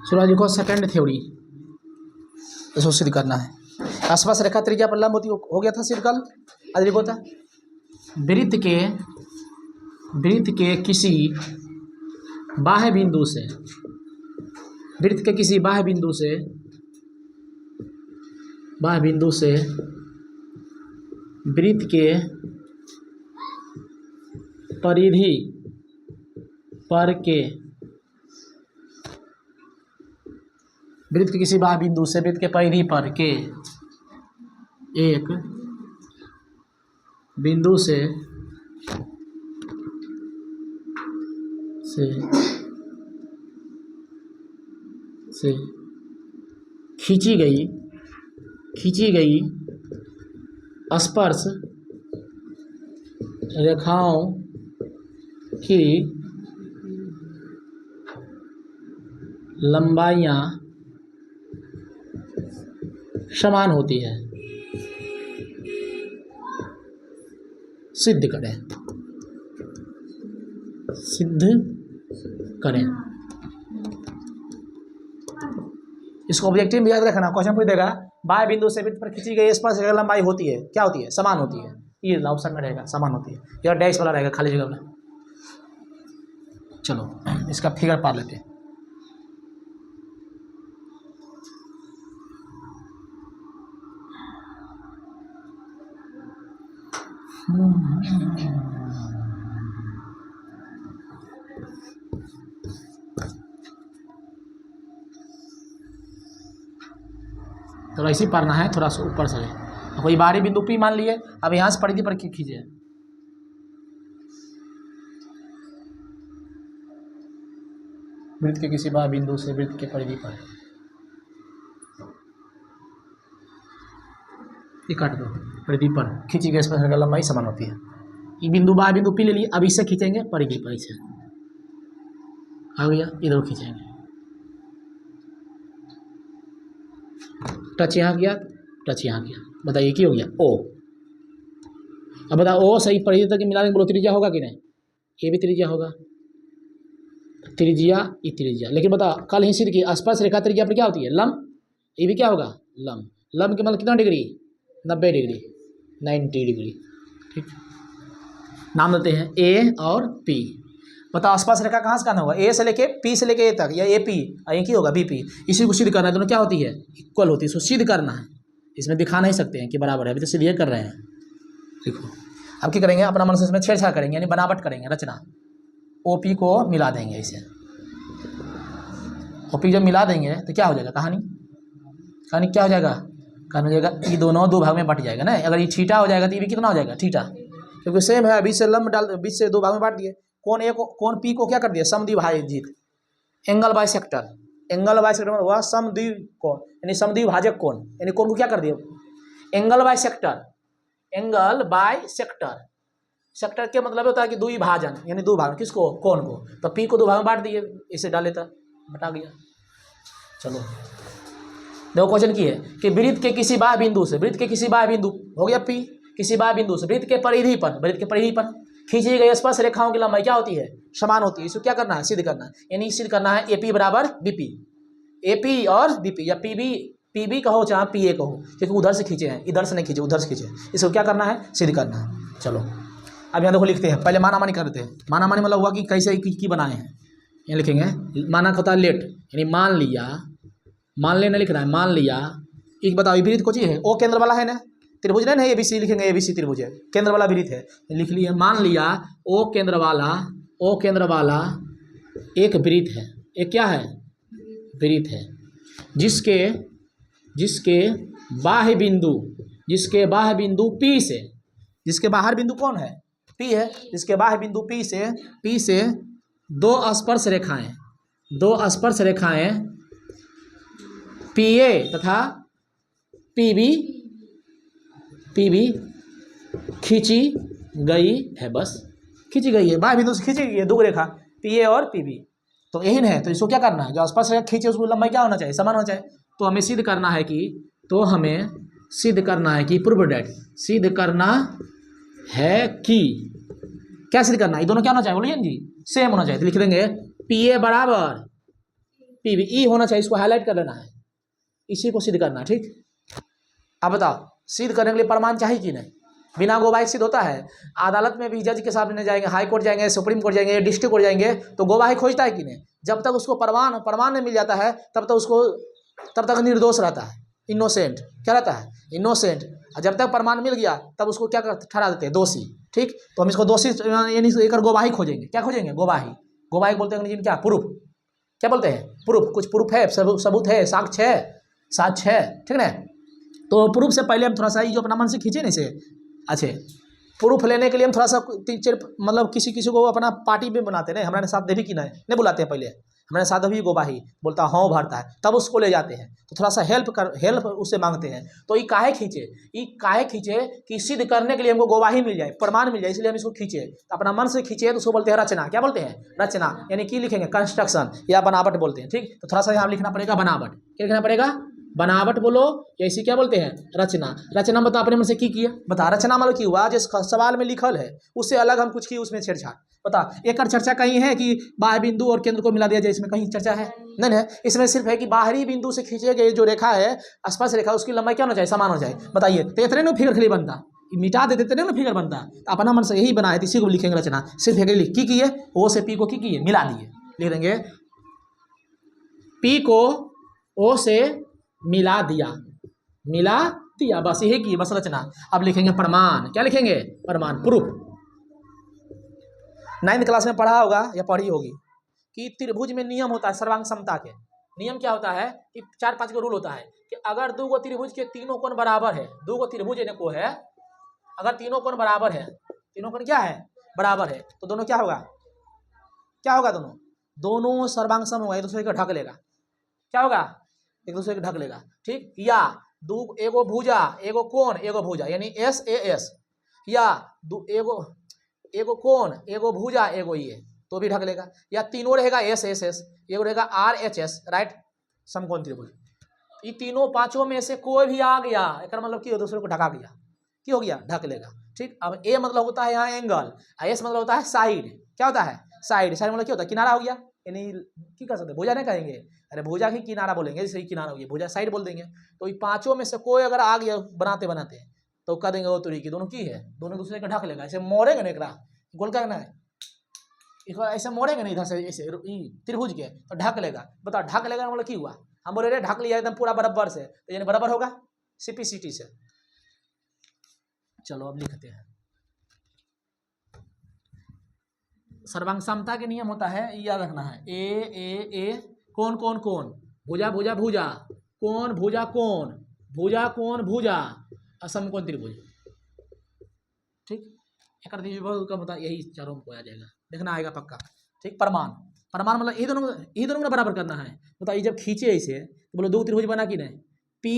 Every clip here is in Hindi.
चलो लिखो सेकंड थ्योरी, इसको सिद्ध करना है। आसपास रेखा त्रिज्या पर लंब होती हो गया था सिद्ध कल। आज लिखो था वृत्त के किसी बाह्य बिंदु से, वृत्त के किसी बाह्य बिंदु से वृत्त के परिधि पर के, वृत्त के किसी बाह्य बिंदु से वृत्त के परिधि पर के एक बिंदु से खींची गई स्पर्श रेखाओं की लंबाइयाँ समान होती है। सिद्ध करें। इसको ऑब्जेक्टिव में याद रखना, क्वेश्चन पूछ देगा बाह्य बिंदु से वृत्त पर खींची गई स्पर्श रेखा लंबाई होती है, क्या होती है? समान होती है। ये ऑप्शन में रहेगा समान होती है, या डैश वाला रहेगा खाली जगह में। चलो इसका फिगर पा लेते हैं। थोड़ा इसी पढ़ना है, थोड़ा सा ऊपर से कोई बाहरी बिंदु P मान लिए। अब यहाँ से परिधि पर खींचिए। वृत्त के किसी बाह्य बिंदु से वृत्त के परिधि पर, ये काट दो, परिधि पर खींची गई स्पर्श रेखा लंबाई समान होती है। ये बिंदु बाह्य बिंदु P ले लिए, अब इससे खींचेंगे परिधि पर, इसे आ गया, इधर खींचेंगे। टच यहाँ किया, टच यहाँ किया, बताइए क्या हो गया? O। अब बताओ O सही परिधि तक मिलाने बोलो त्रिज्या होगा कि नहीं? ये भी त्रिज्या होगा, त्रिज्या ये त्रिज्या। लेकिन बताओ कल ही सिद्ध की स्पर्श रेखा त्रिज्या पर क्या होती है? लंब। ये भी क्या होगा? लंब। लंब के मतलब कितना डिग्री? 90 degree, 90 degree. ठीक, नाम देते हैं A और P। बताओ आसपास रेखा कहाँ से कहना होगा? A से लेके P से लेके A तक, या AP एक ही होगा BP। इसी को सिद्ध करना है, दोनों क्या होती है? इक्वल होती है। इसको सिद्ध करना है, इसमें दिखा नहीं सकते हैं कि बराबर है, अभी तो सिद्ध ये कर रहे हैं। देखो अब क्या करेंगे, अपना मन से इसमें छेड़छाड़ करेंगे, यानी बनावट करेंगे, रचना। OP को मिला देंगे इसे। OP जब मिला देंगे तो क्या हो जाएगा? कहानी क्या हो जाएगा? कहानी हो जाएगा ये दोनों दो भाग में बट जाएगा ना। अगर ये थीटा हो जाएगा तो ये भी कितना हो जाएगा? थीटा, क्योंकि सेम है। बीच से लंब डाल, बीच से दो भाग में बांट दिए। कोण P को क्या कर दिया? समद्विभाजित, एंगल बाइसेक्टर। एंगल बाइसेक्टर मतलब हुआ समद्विकोण, यानी समद्विभाजक कोण, यानी कोण को क्या कर दिया? Angle bisector. Angle bisector, sector के मतलब होता है कि द्विभाजन, यानी दो भाग। किसको? कोण को। तो P को दो भाग में बांट दिए, इसे डाले था, बटा गया। चलो देखो क्वेश्चन की है कि वृत्त के किसी बाह्य बिंदु से, वृत्त के किसी बाह्य बिंदु हो गया P, किसी बाह्य बिंदु से वृत्त के परिधि पर खींची गई स्पर्श रेखाओं की लंबाई क्या होती है? समान होती है। इसको क्या करना है? सिद्ध करना है। यानी सिद्ध करना है AP बराबर BP, AP और BP, या PB कहो चाहे PA कहो, क्योंकि उधर से खींचे हैं, इधर से नहीं खींचे, उधर से खींचे। इसको क्या करना है? सिद्ध करना है। चलो अब यहाँ देखो लिखते हैं, पहले मानामानी करते हैं। मानामानी मतलब हुआ कि कैसे की बनाए हैं, यहाँ लिखेंगे। माना होता है लेट, यानी मान लिया, मान लेना लिखना है, मान लिया। एक बताओ वृत्त को चाहिए, O केंद्र वाला है ना, त्रिभुज नहीं है ABC, लिखेंगे ABC त्रिभुज है, केंद्र वाला वृत्त है, लिख लिए। मान लिया O केंद्र वाला एक वृत्त है, एक क्या है? वृत्त है, जिसके बाह्य बिंदु P से, जिसके बाहर बिंदु कौन है? P है। जिसके बाह्य बिंदु P से दो स्पर्श रेखाएं PA तथा PB खींची गई है। बस खींची गई है, बाह्य बिंदु से खींची गई है दो रेखा PA और PB, तो यही है। तो इसको क्या करना है? जो स्पर्श रेखा खींचे उसको लंबाई क्या होना चाहिए? समान होना चाहिए। तो हमें सिद्ध करना है कि प्रूव दैट, सिद्ध करना है कि क्या सिद्ध करना है, ये दोनों क्या होना चाहिए बोलिए जी, सेम होना चाहिए। तो लिख देंगे पी ए बराबर पी बी, ई होना चाहिए, इसको हाईलाइट कर लेना है, इसी को सिद्ध करना है। ठीक, अब बताओ सिद्ध करने के लिए प्रमाण चाहिए कि नहीं, बिना गवाही सिद्ध होता है? अदालत में भी जज के सामने जाएंगे, हाई कोर्ट जाएंगे, सुप्रीम कोर्ट जाएंगे, डिस्ट्रिक्ट कोर्ट जाएंगे, तो गवाही खोजता है कि नहीं? जब तक उसको प्रमाण नहीं मिल जाता है तब तक निर्दोष रहता है, इनोसेंट, क्या रहता है, इनोसेंट। और जब तक प्रमाण मिल गया तब उसको क्या ठहरा देते हैं, दोषी। ठीक, तो हम इसको दोषी यानी एक गवाही खोजेंगे, क्या खोजेंगे, गवाही बोलते हैं अंग्रेजी में क्या, प्रूफ, क्या बोलते हैं, प्रूफ। कुछ प्रूफ है, सबूत है, साक्ष्य है, ठीक ना। तो प्रूफ से पहले हम थोड़ा सा जो अपना मन से खींचे ना इसे, अच्छे प्रूफ लेने के लिए हम थोड़ा सा मतलब किसी को अपना पार्टी में बनाते हैं, हमारे साथ देवी की नहीं बुलाते हैं, पहले हमारे साथ भी गवाही बोलता हाँ भरता है, तब उसको ले जाते हैं, तो थोड़ा सा हेल्प उससे मांगते हैं। तो ये काहे खींचे कि सिद्ध करने के लिए हमको गवाही मिल जाए, प्रमाण मिल जाए, इसलिए हम इसको खींचे। तो अपना मन से खींचे तो उसको बोलते हैं रचना, क्या बोलते हैं, रचना, यानी कि लिखेंगे कंस्ट्रक्शन या बनावट बोलते हैं। ठीक, तो थोड़ा सा यहाँ लिखना पड़ेगा बनावट, क्या लिखना पड़ेगा, बनावट बोलो, या इसी क्या बोलते हैं, रचना। रचना मतलब अपने मन से की किया, बता, रचना मतलब की हुआ जिस सवाल में लिखल है उससे अलग हम कुछ किए, उसमें छेड़छाड़। बता, एक चर्चा कहीं है कि बाह्य बिंदु और केंद्र को मिला दिया जाए, इसमें कहीं चर्चा है नहीं है। इसमें सिर्फ है कि बाहरी बिंदु से खींचे गए जो रेखा है, स्पर्श रेखा, उसकी लंबाई क्या होना चाहिए, समान हो जाए। बताइए, तो इतने ना फिगर खाली बनता, मिटा देते इतने ना फिगर बनता। तो अपना मन से यही बना है, इसी को लिखेंगे रचना। सिर्फ है लिख की है, ओ से पी को की है, मिला दिए, लिख देंगे पी को ओ से मिला दिया, बस यही की, बस रचना। अब लिखेंगे प्रमाण, क्या लिखेंगे, प्रमाण, प्रूफ। 9th क्लास में पढ़ा होगा या पढ़ी होगी कि त्रिभुज में नियम होता है सर्वांग समता के। नियम क्या होता है कि 4-5 को रूल होता है कि अगर 2 गो त्रिभुज के तीनों कोण बराबर है, 2 गो त्रिभुज को है, अगर तीनों कोण बराबर है, तीनों कोण क्या है, बराबर है, तो दोनों क्या होगा, दोनों सर्वांग सम होगा, एक दूसरे को ढक लेगा, क्या होगा, एक दूसरे को ढक लेगा। ठीक, या एगो भुजा एगो कोण एगो भुजा, यानी एस ए एस, या एगो कोण एगो भुजा एगो ये, तो भी ढक लेगा। या तीनों रहेगा एस एस एस, एगो रहेगा आर एच एस, राइट, समकोण त्रिभुज। ये तीनों 5 में से कोई भी आ गया, एक मतलब कि दूसरे को ढका गया, की हो गया, ढक लेगा। ठीक, अब ए मतलब होता है यहाँ एंगल, एस मतलब होता है साइड, क्या होता है, साइड मतलब क्या होता है, किनारा हो गया, यानी की कर सकते, भुजा नहीं कहेंगे, अरे भुजा ही किनारा बोलेंगे, जैसे किनारा हो गया, भुजा साइड बोल देंगे। तो ये 5 में से कोई अगर आ गया बनाते तो कह देंगे वो तुरी की, दोनों की है, दोनों दूसरे को ढक लेगा। ऐसे मोड़ेंगे ना, एक गोल का ना है, ऐसे मोड़ेंगे ना इधर से, ऐसे त्रिभुज के, तो ढक लेगा। बताओ ढक लेगा मतलब की हुआ, हम बोले रे ढक लिया एकदम पूरा बराबर से, तो यानी बराबर होगा सीपीसीटी से। चलो अब लिखते हैं, सर्वांग समता के नियम होता है, याद रखना है, ए कोण कोण कोण, भुजा भुजा भुजा, कोण भुजा कोण, भुजा कोण भुजा, असमकोण त्रिभुज। ठीक, एक का मतलब यही चारों को आ जाएगा, देखना आएगा पक्का। ठीक, प्रमाण मतलब ये दोनों में बराबर करना है। बताइए जब खींचे इसे तो बोलो 2 त्रिभुज बना कि नहीं, पी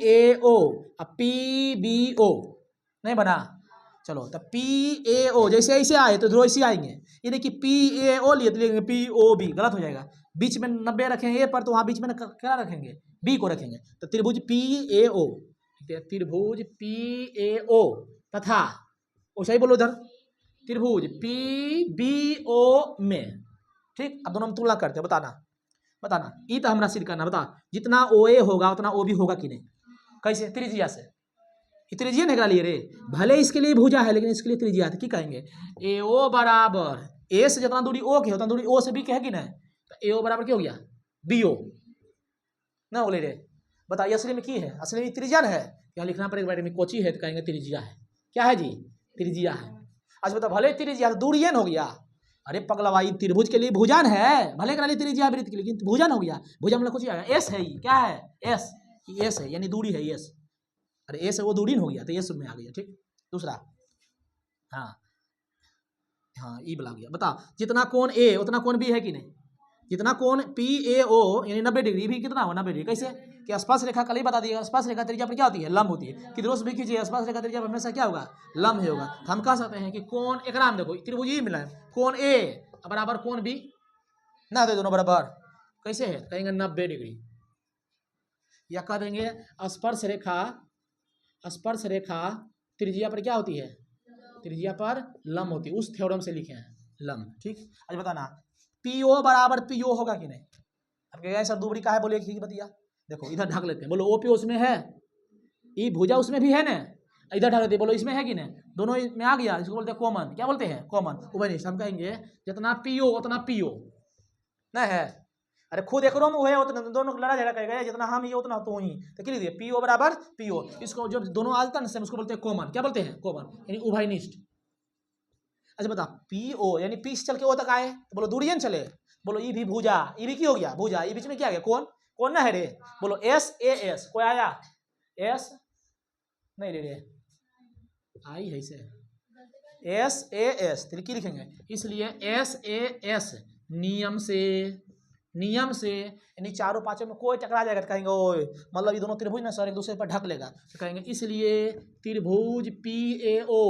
ए ओ अब पी बी ओ नहीं बना। चलो, तो पी ए ओ जैसे ऐसे आए तो दोनों ऐसे आएंगे, ये देखिए पी ए ओ लिए तो लेंगे पी ओ बी, गलत हो जाएगा। बीच में 90 रखेंगे ए पर, तो वहाँ बीच में क्या रखेंगे, बी को रखेंगे। तो त्रिभुज पी ए ओ, त्रिभुज पी ए ओ तथा वैसा ही बोलो उधर त्रिभुज पी बी ओ में। ठीक, अब दोनों में तुलना करते हैं, बताना ई तो हमरा सिद्ध करना। बता, जितना ओ ए होगा उतना ओ भी होगा कि नहीं, कैसे, त्रिज्या से, त्रिज्या निकाल लिए रे, भले इसके लिए भुजा है लेकिन इसके लिए त्रिज्या है, तो क्या कहेंगे, ए ओ बराबर ए से जितना दूरी ओ की उतना दूरी ओ से बी की है कि नहीं, तो ए ओ बराबर क्या हो गया, बी ओ ना बोले रे। बताइए असली में की है, असली में त्रिज्या है, यहाँ लिखना पड़ेगा, में कोची है तो कहेंगे त्रिज्या है, क्या है जी, त्रिज्या है। अच्छा बता, भले त्रिज्या दूरी हो गया, अरे पगलवाई त्रिभुज के लिए भुजान है, भले करा लिए त्रिज्या वृत्त के लिए, लेकिन भुजान हो गया, भुजा मतलब कुछ एस है, क्या है एस, एस है यानी दूरी है एस, अरे ए से वो दूरी हो गया तो ये सब में आ गया। ठीक, दूसरा हाँ ई बना गया। बता, जितना कोण ए उतना कोण बी है कि नहीं, जितना कोण पी ए ओ यानी 90 डिग्री भी कितना हो 90 डिग्री, कैसे कि स्पर्श रेखा कल ही बता दिएगा, स्पर्श रेखा त्रिज्या पर क्या होती है, लंब होती है। किधरों से भी खींचिए स्पर्श रेखा त्रिज्या पर हमेशा क्या होगा, लंब ही होगा। तो हम कह सकते हैं कि कोण एक नाम देखो, त्रिभुज ही मिला है, कोण ए बराबर कोण बी ना, दे दोनों बराबर, कैसे है, कहेंगे 90 डिग्री। या कह देंगे स्पर्श रेखा त्रिज्या पर क्या होती है, त्रिज्या पर लंब होती है, उस थ्योरम से लिखे हैं लंब। ठीक, अच्छा बताना PO बराबर PO होगा कि नहीं। अब कहेगा सर दूबरी का है, बोले ठीक बतिया। देखो इधर ढक लेते हैं, बोलो OP उसमें है, ई भुजा उसमें भी है ना, इधर ढक देते बोलो इसमें है कि नहीं, दोनों में आ गया, इसको बोलते हैं कॉमन। क्या बोलते हैं, कॉमन उभयनिष्ठ। हम कहेंगे जितना PO उतना PO ना है, अरे खुद एक में हुए उतना दोनों लड़ा झगड़ा करेगा, जितना हम ये उतना तू ही, तो क्या लिख PO बराबर PO। इसको जब दोनों आता है उसको बोलते हैं कॉमन। क्या बोलते हैं, कॉमन यानी उभयनिष्ठ। अच्छा बता PO यानी P से चल के O तक आए तो बोलो दूरी न चले, बोलो ई भी भुजा, ई भी की हो गया भुजा, ई बीच में क्या आ गया कौन, कौन ना है रे, बोलो SAS कोई आया, S नहीं रे आई है इसे SAS तो की लिखेंगे, इसलिए SAS नियम से यानी चारों पांचों में कोई टकरा जाएगा तो कहेंगे ओए मतलब ये दोनों त्रिभुज ना सर एक दूसरे पर ढक लेगा, तो कहेंगे इसलिए त्रिभुज PAO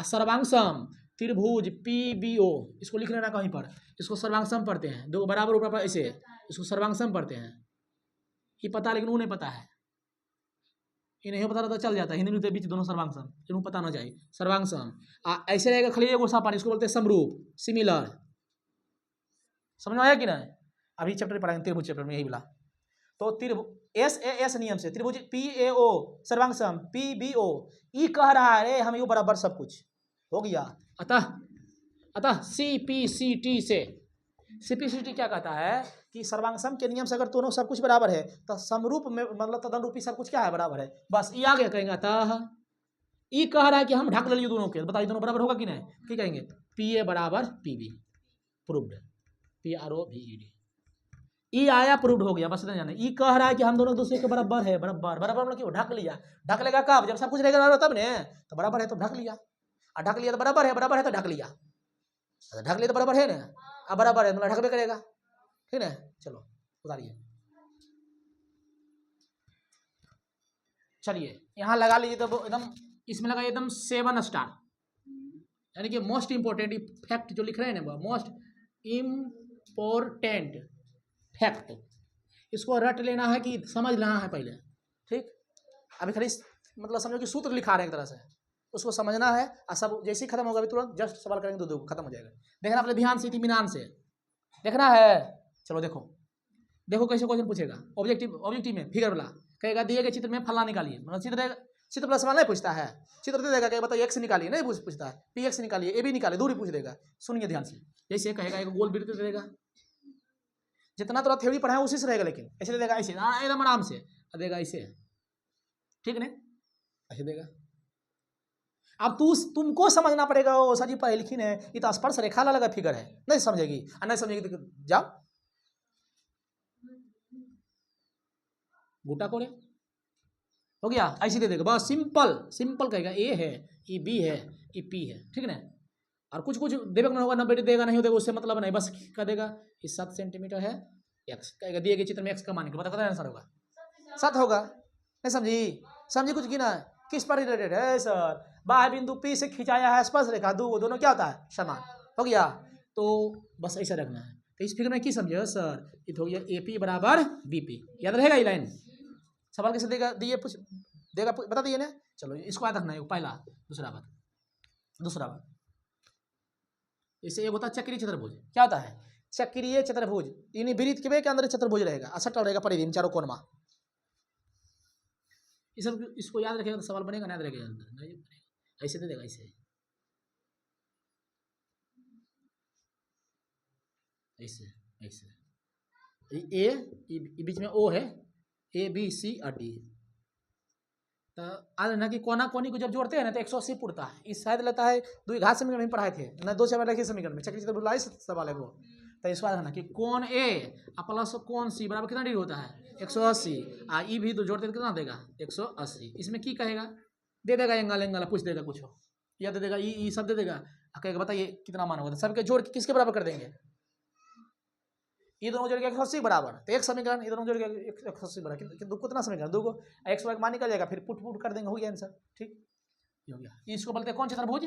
सर्वांगसम त्रिभुज PBO, इसको लिख लेना कहीं पर, इसको सर्वांगसम पढ़ते हैं, दो बराबर ऊपर ऐसे, इसको सर्वांगसम पढ़ते हैं। ये पता लेकिन वो नहीं पता है, ये नहीं पता रहता चल जाता है, हिंदी के बीच दोनों सर्वांगसम, जिनको पता ना जाए सर्वांगसम ऐसे रहेगा खाली एगो सापान, इसको बोलते हैं समरूप सिमिलर। समझ में आया कि नहीं, अभी चैप्टर पढ़ाएंगे त्रिभुज चैप्टर में यही बोला। तो त्रिभुज SAS नियम से त्रिभुज PAO सर्वांगसम PBO, ई कह रहा है हम यू बराबर सब कुछ हो गया। अतः CPCT से CPCT क्या कहता है कि सर्वांगसम के नियम से अगर दोनों सब कुछ बराबर है तो समरूप में मतलब तदनुरूपी सब कुछ क्या है, बराबर है, बस ये आगे कहेंगे। अतः ई कह रहा है कि हम ढक ले दोनों के, बताइए दोनों बराबर होगा कि नहीं, क्या कहेंगे PA बराबर PB प्रूव्ड, PROVED ई आया प्रूव्ड हो गया, बस नहीं जाने। ई कह रहा है कि हम दोनों दूसरे के बराबर है, बराबर मतलब क्यों ढक लिया, ढक लेगा कब, जब सब कुछ रहेगा तब ने, तो बराबर है तो ढक लिया, और ढक लिया तो बराबर है तो ढक लिया, ढक लिया तो बराबर है ना, अब बराबर है मतलब ढकबे करेगा, ठीक है। चलो उतारिए, चलिए यहाँ लगा लीजिए तो एकदम इसमें लगा एकदम 7 स्टार, यानी कि मोस्ट इंपोर्टेंट फैक्ट जो लिख रहे हैं ना, मोस्ट इम्पोर्टेंट फैक्ट, इसको रट लेना है कि समझ लेना है पहले। ठीक, अभी खाली मतलब समझो कि सूत्र लिखा रहे हैं एक तरह से, उसको समझना है, और सब जैसे ही खत्म होगा अभी तुरंत जस्ट सवाल करेंगे तो खत्म हो जाएगा। देखना अपने ध्यान से इत्मीनान से देखना है। चलो देखो कैसे क्वेश्चन पूछेगा, ऑब्जेक्टिव में फिगर वाला कहेगा दिए गए चित्र में फलना निकालिए, मतलब चित्र वाला सवाल नहीं पूछता है, चित्र दे देगा, बताइए X निकालिए, नहीं पूछता है, PX निकालिए, AB निकालिए, दूरी पूछ देगा। सुनिए ध्यान से, जैसे कहेगा एक गोल वृत्त दे देगा, जितना थोड़ा थ्योरी पढ़ा है उसी से रहेगा, लेकिन ऐसे देगा, ऐसे एकदम आराम से देगा, ऐसे ठीक है, ऐसे देगा। अब तुमको समझना पड़ेगा, वो सर जी पढ़े लिखी है, ये तो स्पर्श रेखा लगा फिगर है, नहीं समझेगी, नहीं समझेगी तो जाओ बूटा कोड़े, हो गया, ऐसे दे देगा, बस सिंपल कहेगा A है, ये B है, ये P है, ठीक है ना। और कुछ देगा नहीं होगा, 90 देगा नहीं देगा, उससे मतलब नहीं, बस क्या देगा, ये 7 सेंटीमीटर है X, कहेगा दिए गए चित्र में X का मान के बता, कितना आंसर होगा, 7 होगा। नहीं समझी कुछ गिना किस पर रिलेटेड है सर, बाह्य बिंदु P से खिंचाया है स्पर्श रेखा, दोनों क्या होता है समान, हो गया। तो बस ऐसा रखना है। तो इस फिगर में क्या समझे सर, ये हो गया AP बराबर BP, याद रहेगा ये लाइन। सवाल कैसे देगा, दिए देगा बता दिए ना। चलो इसको याद रखना है, पहला दूसरा बात इसे एक होता है चक्रीय चतुर्भुज। क्या होता है चक्रीय चतुर्भुज, यानी वृत्त के अंदर चतुर्भुज रहेगा, असट रहेगा परिधि चारों कोण में, इसको याद रखेगा तो सवाल बनेगा, याद रखेगा, ऐसे दे देगा, ऐसे ए बीच में O है, ABC और D, तो आज ना कि कोना कोनी को जब जोड़ते हैं ना तो 180 पुरता है, इस शायद लेता है दो घात समीकरण में पढ़ाए थे ना, 2 सवाल रखे समीकरण में, चक्रीय चतुर्भुज सवाल है वो। तो इस बार कि कोण A प्लस कोण C बराबर कितना डिग्री होता है 180, ई भी तो जोड़ते कितना देगा 180, इसमें की कहेगा दे देगा, एंगल पूछ देगा कुछ हो, या दे देगा ई सब दे देगा, कहेगा बताइए कितना मान होगा, सबके जोड़ के किसके बराबर कर देंगे, ये दोनों जोड़ के 180 बराबर, तो एक समीकरण, ये दोनों जोड़ के 180 बराबर, कितना समीकरण, 2 को 100 मान निकल जाएगा, फिर पुट कर देंगे, हो गया आंसर। ठीक हो गया, इसको बोलते हैं कौन चतुर्भुज,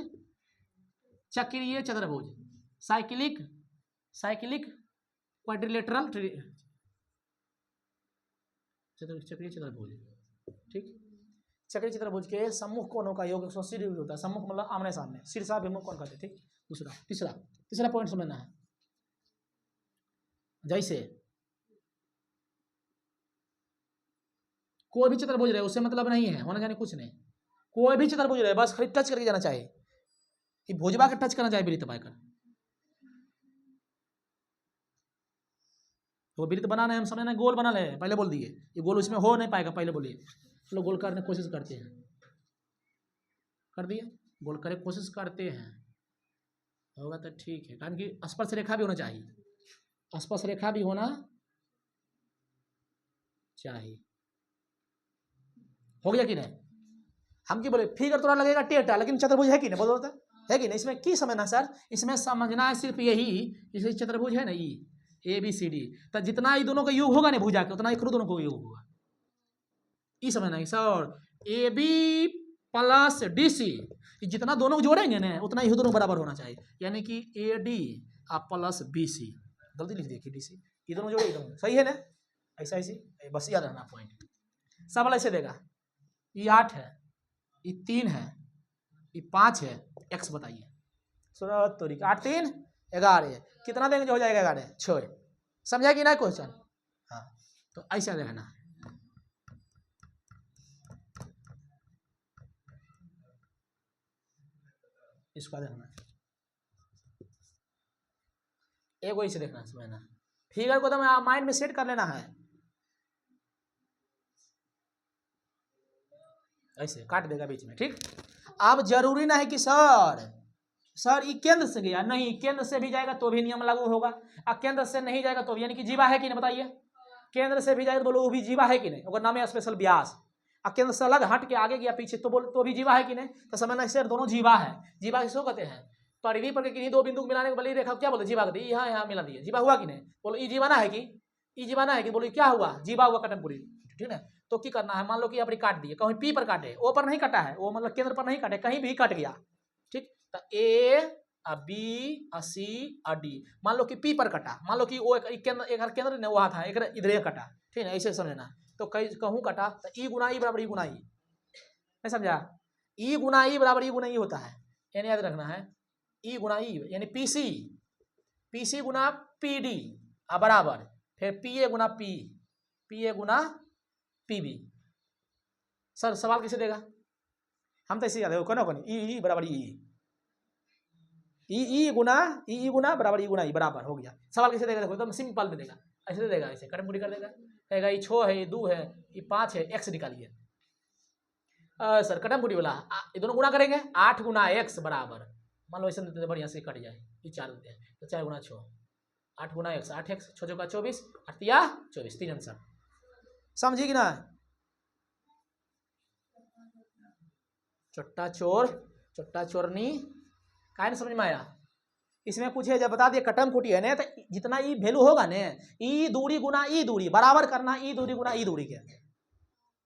चक्रीय चतुर्भुज, साइक्लिक क्वाड्रिलेटरल चक्रीय चतुर्भुज। ठीक, चक्रीय चतुर्भुज के सम्मुख कोणों का योग 180 डिग्री होता है। सम्मुख मतलब आमने सामने, शीर्षाभिमुख कोण कहते हैं। ठीक, दूसरा तीसरा पॉइंट समझना है। जैसे कोई भी चतुर्भुज रहे उससे मतलब नहीं है होने जाने कुछ नहीं, कोई भी चतुर्भुज रहे बस खाली टच करके जाना चाहिए, ये भुजबा के टच करना चाहिए वृत्त पाकर। वो वृत्त बनाना है, हम समझना गोल बना ले, पहले बोल दिए ये गोल उसमें हो नहीं पाएगा, पहले बोलिए। चलो गोल करने की कोशिश करते हैं, कर दिए गोल करने की कोशिश करते हैं, होगा तो ठीक है। कारण कि स्पर्श रेखा भी होना चाहिए, स्पर्श रेखा भी होना चाहिए। हो गया कि नहीं? हम की बोले फिगर थोड़ा लगेगा टेढ़ा, लेकिन चतुर्भुज है कि नहीं, बोलो है कि नहीं? इसमें की समझना सर, इसमें समझना है सिर्फ यही, इसे चतुर्भुज है ना ए बी सी डी, तो जितना ये दोनों का योग होगा ना भुजा के उतना एक दोनों को योग होगा, ये समझना है sir. A B plus D C, जितना दोनों जोड़ेंगे ना उतना ही दोनों बराबर होना चाहिए, यानी कि A D plus B C, गलती लिख देखिए डी सी, ये दोनों जोड़े दोनों सही है ना, ऐसा ऐसी बस याद रहना पॉइंट। सब ऐसे देगा, ये 8 है, ये 3 है, ये 5 है, एक्स बताइए। 8 3 11, कितना देंगे जो हो जाएगा 11 6, समझा कि ना क्वेश्चन? हाँ, तो ऐसा रहना, इसका देखना, एक वही से देखना समझना, फिगर को तो माइंड में सेट कर लेना है, ऐसे काट देगा बीच में। ठीक, अब जरूरी ना है कि सर ये केंद्र से गया, नहीं, केंद्र से भी जाएगा तो भी नियम लागू होगा, और केंद्र से नहीं जाएगा तो भी, यानी कि जीवा है कि नहीं बताइए, केंद्र से भी जाएगा तो बोलो वो भी जीवा है कि नहीं, अगर नाम है स्पेशल व्यास, और केंद्र से अलग हट के आगे गया पीछे तो बोलो तो भी जीवा है कि नहीं, तो समझना सर दोनों जीवा है। जीवा किसको कहते हैं? परिधि पर किन्हीं दो बिंदु मिलाने को बली रेखा क्या बोलते जीवा कहते हैं, यहाँ मिला दिए, जीवा हुआ कि नहीं, बोलो ये जीवाना है कि ये जीवाना है कि, बोलो क्या हुआ, जीवा हुआ कटमपुरी। ठीक है, तो क्या करना है, मान लो कि अपनी काट दिए, कहीं पी पर काटे, ओ पर नहीं काटा है, वो मतलब केंद्र पर नहीं काटे, कहीं भी कट गया। ठीक, तो ए बी सी डी, मान लो कि पी पर कटा, मान लो कि वो एक केंद्र ने वहाँ था, एक इधर कटा, ठीक है, ऐसे समझना। तो कहीं कहूँ कटा तो ई गुना ई बराबर ई गुना ई, नहीं समझा? ई गुना ई बराबर ई गुना ई होता है, यानी याद रखना है ई गुना ई, यानी पी सी गुना पी डी बराबर फिर पी ए गुना पी बी। सर सवाल किसे देगा? हम तो ऐसे याद है कौन ई बराबर ई गुना बराबर ई गुना ई बराबर हो गया। सवाल किसे देगा? देखो एकदम सिंपल में देगा, ऐसे देगा, ऐसे कटम पूरी कर देगा, कहेगा ये 6 है, ये 2 है, ये 5 है, एक्स निकालिए। सर कटम पूरी वाला ये दोनों गुना करेंगे, 8 गुना एक्स बराबर, मान लो ऐसे देते हैं बढ़िया से कट जाए, ये 4 देते हैं तो 4 गुना 6, 8 गुना एक्स, 8 एक्स 6 का 24, 8 या 24, 3 आंसर। समझी कि ना? चोट्टा चोरनी काहे समझ में आया? इसमें पूछे जब बता दिए कटम कुटी है ना, तो जितना ई वैल्यू होगा ना, ई दूरी गुना ई दूरी बराबर करना, ई दूरी गुना ई दूरी के,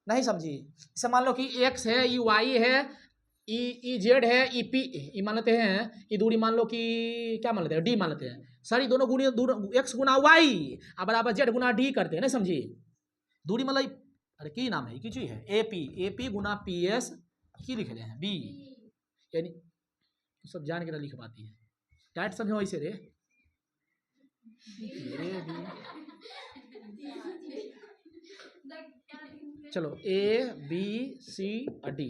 नहीं समझी? इसे मान लो कि एक्स है, ई वाई है, ई जेड है, ई पी, ई मान लेते हैं, ई दूरी मान लो कि क्या मान लेते हैं, डी मान लेते हैं। सर ये दोनों गुणी एक्स गुना वाई बराबर जेड गुना डी करते हैं, नहीं समझी? दूरी मतलब अरे की नाम है, की चीज है, ए पी गुना पी एस की लिख रहे हैं बी, यानी सब जान के लिख पाती है, डायरेक्ट समझो ऐसे रे चलो A B C D,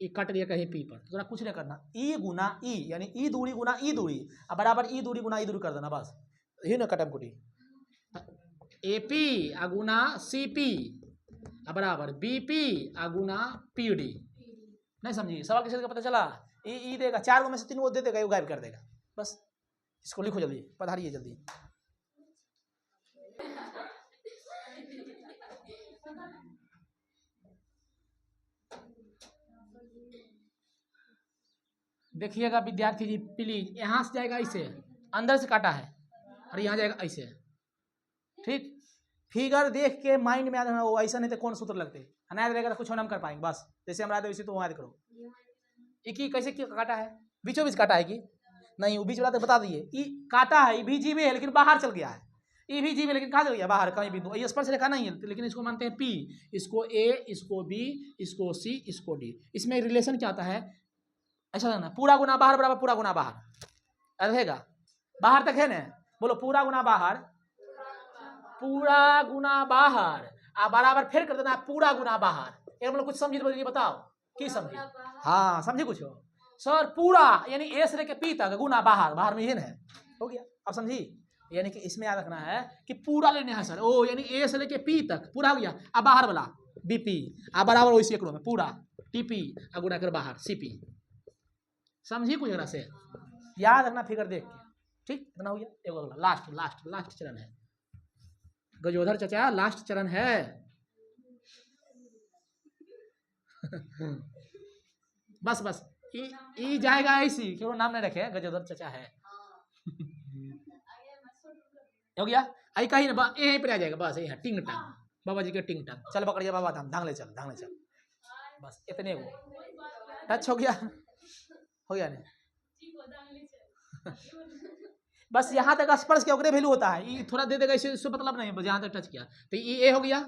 E cut गया कहीं पी पर, तो कुछ नहीं करना, ई गुना ई यानी ई दूरी गुना ई दूरी बराबर ई दूरी गुना ई दूरी कर देना, बस यही ना कटम कुटी। ए पी गुना सी पी बराबर बी पी गुना पी डी, नहीं समझी? सवाल किसी का पता चला? ई देगा, 4 गो में से 3 गो दे देगा, वो गायब कर देगा, बस इसको लिखो जल्दी, पधारिए जल्दी। देखिएगा विद्यार्थी जी प्लीज, यहाँ से जाएगा ऐसे, अंदर से काटा है, और यहाँ जाएगा ऐसे, ठीक? फिगर देख के माइंड में याद रखना, वो ऐसा नहीं तो कौन सूत्र लगते है, याद रहेगा तो कुछ हम कर पाएंगे, बस जैसे हम वैसे तो याद करो। एक कैसे काटा है, बीचों बीच काटा है कि नहीं, वो बीच वाला तो बता दिए, ई काटा है, बीच में है लेकिन बाहर चल गया है, ई भी जी में, लेकिन कहाँ से गया बाहर, कहीं बिंदु, ये स्पर्श रेखा नहीं है, लेकिन इसको मानते हैं पी, इसको ए, इसको बी, इसको सी, इसको डी। इसमें रिलेशन क्या आता है, ऐसा ना, पूरा गुना बाहर बराबर पूरा गुना बाहर रहेगा, बाहर तक है ना, बोलो पूरा गुना बाहर, पूरा गुना बाहर, आप बराबर फिर कर देना पूरा गुना बाहर। ये मतलब कुछ समझी तो बताओ, की समझी, हाँ समझे कुछ हो सर, पूरा यानी ए से लेके पी तक गुना बाहर, बाहर में ये है, हो गया, अब समझी, यानी कि इसमें याद रखना है कि पूरा लेने है सर, ओ यानी ए से लेके पी तक पूरा हो गया, अब बाहर वाला बीपी, अब बराबर वही एकड़ों में पूरा टीपी, अब गुना कर बाहर सीपी, समझी कुछ तरह से, याद रखना फिगर देख के, ठीक, इतना हो गया। एगो अगला लास्ट लास्ट लास्ट चरण है, गजोधर चचा लास्ट चरण है बस बस ई जाएगा ऐसी, क्यों नाम नहीं रखे, गजोधर चचा है हो गया, आई कहीं ना यहीं पर आ जाएगा, बस यही टिंग टंग, बाबा जी के टिंग टंग, चल पकड़िए बाबा धाम, धांगले चल धांगले चल, बस इतने वो टच हो गया, हो गया नहीं बस यहाँ तक स्पर्श के ओकरे वैल्यू होता है, ये थोड़ा दे देगा इससे मतलब नहीं, बस यहाँ तक टच किया तो ये हो गया,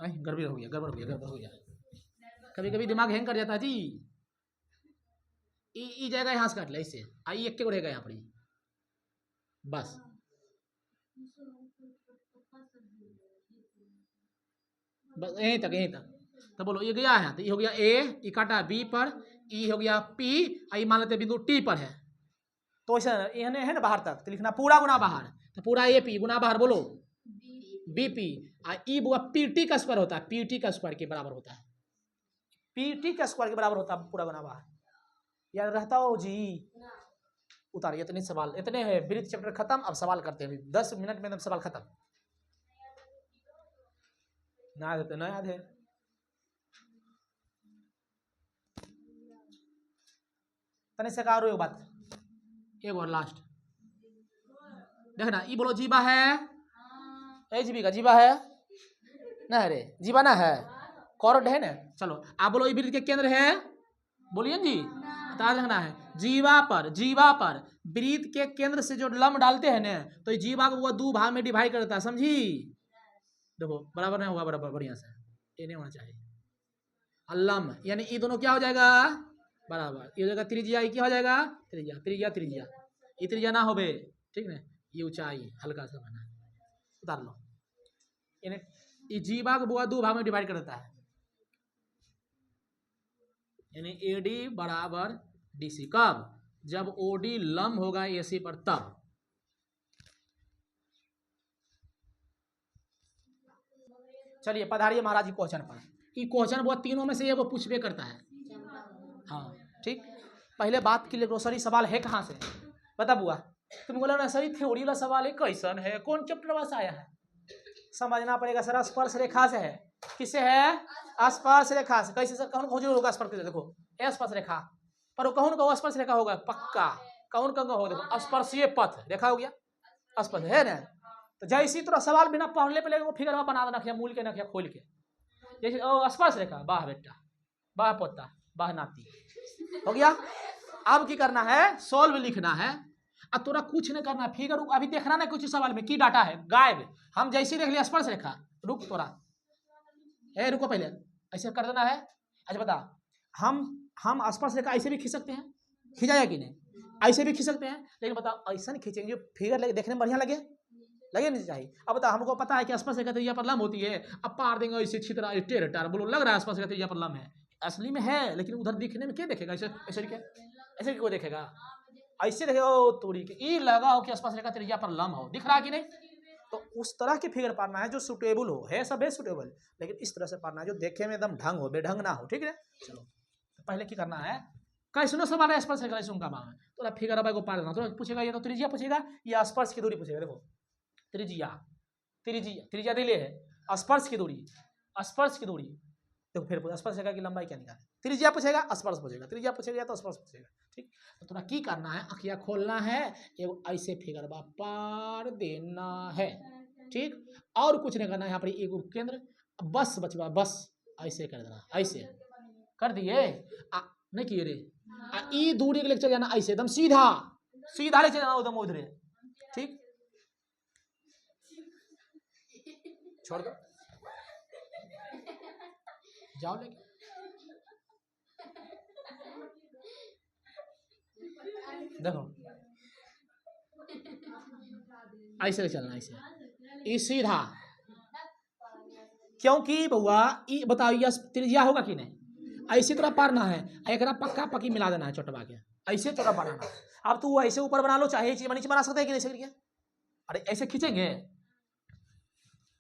गड़बड़ हो गया, गड़बड़ हो गया, गड़बड़ हो गया, कभी कभी दिमाग हैंग कर जाता है जी, ई जाएगा यहाँ से काट ले इससे, आई एक के रहेगा यहाँ पर, बस बस यहीं तक, यहीं तक, तो बोलो ये गया है, तो ये हो गया ए, ई काटा बी पर, ई हो गया पी, आई मान लेते बिंदु टी पर है, तो ऐसा ये है ना बाहर तक, तो लिखना पूरा गुना बाहर, तो पूरा ए पी गुना बाहर बोलो बीपी, ई बुआ पीटी का स्क्वायर होता है, पीटी का स्क्वायर के बराबर होता है, पीटी का स्क्वायर के बराबर होता है पूरा गुना बाहर, याद रहता हो जी, उतारिए, इतने सवाल, इतने है, वृत्त चैप्टर खत्म, अब सवाल करते हैं 10 मिनट में सवाल खत्म, ना याद है, ना याद है, तने से कहा बात, एक और लास्ट देखना, ई बोलो जीवा है, ए जीवी का जीवा है ना, रे जीवा ना है, कॉर्ड है ना, चलो आप बोलो, ई वृत्त के केंद्र है, बोलिए जी, याद रखना है, जीवा पर वृत्त के केंद्र से जो लंब डालते हैं ना, तो जीवा को वो दो भाग में डिवाइड करता है, समझी, देखो बराबर नहीं होगा, बराबर बढ़िया से ये नहीं होना चाहिए, लंब यानी ये दोनों क्या हो जाएगा बराबर, ये हो जाएगा त्रिज्या, क्या हो जाएगा त्रिज्या, त्रिज्या त्रिज्या, ये त्रिज्या ना हो बे, ठीक ना, ये ऊंचाई हल्का सा बना, उतार लो, यानी ये जीवा को बुआ दो भाग में डिवाइड कर देता है, यानी एडी बराबर डीसी, कब, जब ओडी लंब होगा एसी पर, तब चलिए पधारिए महाराज जी क्वेश्चन पर, ये क्वेश्चन वो तीनों में से ये वो पूछबे करता है, हाँ ठीक, पहले बात के लिए ग्रोसरी सवाल है कहाँ से बता बुआ, तुम बोला ना सर थ्योरी वाला सवाल है, कैसन है, कौन चैप्टर से आया है, समझना पड़ेगा सर, स्पर्श रेखा से है, किससे है, स्पर्श रेखा से, कैसे सर, कौन खोजो होगा स्पर्श, देखो स्पर्श रेखा पर वो कौन का स्पर्श रेखा होगा, पक्का कौन का होगा, देखो स्पर्शीय पथ रेखा हो गया, स्पर्श है ना, तो जैसी तरह सवाल बिना पढ़ने पे वो फिगर बना देना, मूल के नखिया खोल के, जैसे स्पर्श रेखा, वाह बेटा वाह पोता वाह नाती, हो गया, अब की करना है, सॉल्व लिखना है, अब तोरा कुछ नहीं करना, फिगर अभी देखना ना कुछ सवाल में की डाटा है, गायब, हम जैसे देख लिया स्पर्श रेखा, रुक तोरा, रुको पहले ऐसे कर देना है, अच्छा बता, हम स्पर्श रेखा ऐसे भी खींच सकते हैं, खींचा कि नहीं, ऐसे भी खींच सकते हैं, लेकिन बताओ ऐसा नहीं खींचेंगे जो फिगर देखने में बढ़िया लगे नहीं चाहिए, अब बता, हमको पता है कि स्पर्श रेखा त्रिज्या पर लंब होती है, अब पार देंगे ऐसे छितरा टेढ़ टार, बोलो लग रहा है स्पर्श रेखा त्रिज्या पर लंब है, असली में है, लेकिन उधर दिखने में क्या देखेगा, ऐसे ऐसे क्या, ऐसे क्यों देखेगा, ऐसे देखेगा, ओ तोड़ी के ई लगा हो कि स्पर्श रेखा त्रिज्या पर लंब हो, दिख रहा कि नहीं, तो उस तरह की फिगर पाना है जो सुटेबल हो, है सब है सुटेबल, लेकिन इस तरह से पाना है जो देखे में एकदम ढंग हो, बेढंग ना हो, ठीक है, चलो तो पहले की करना है, कैसे सवाल है स्पर्श रेखा का मांग, तो फिगर अब को पार देना, तो पूछेगा ये तो त्रिज्या पूछेगा या स्पर्श की दूरी पूछेगा, देखो त्रिज्या त्रिज्या त्रिज्या दिले है, स्पर्श की दूरी देखो, फिर स्पर्श रेखा की लंबाई क्या निकाले, त्रिज्या पूछेगा स्पर्श पूछेगा, त्रिज्या पूछेगा या तो स्पर्श पूछेगा, ठीक, तो थोड़ा की करना है, अखिया खोलना है, एगो ऐसे फिगर बा पार देना है, ठीक, और कुछ नहीं करना है, यहाँ पर एगो केंद्र बस बचवा, बस ऐसे कर देना, ऐसे कर दिए, नहीं किए रे, ई दूरी के लेके चल जाना, ऐसे एकदम सीधा सीधा ले चल जाना, एकदम उधर, ठीक, छोड़ दो, जाओ लेके। देखो ऐसे चलना, ऐसे ई सीधा, क्योंकि बउआ ई बताओ ये त्रिज्या होगा कि नहीं, ऐसे तोरा पारना है, एक पक्का पक्की मिला देना है चोटवा के, ऐसे तोरा बनाना। अब तू ऐसे ऊपर बना लो, चाहे नीचे बना सकते हैं कि नहीं सकते? अरे ऐसे खींचेंगे,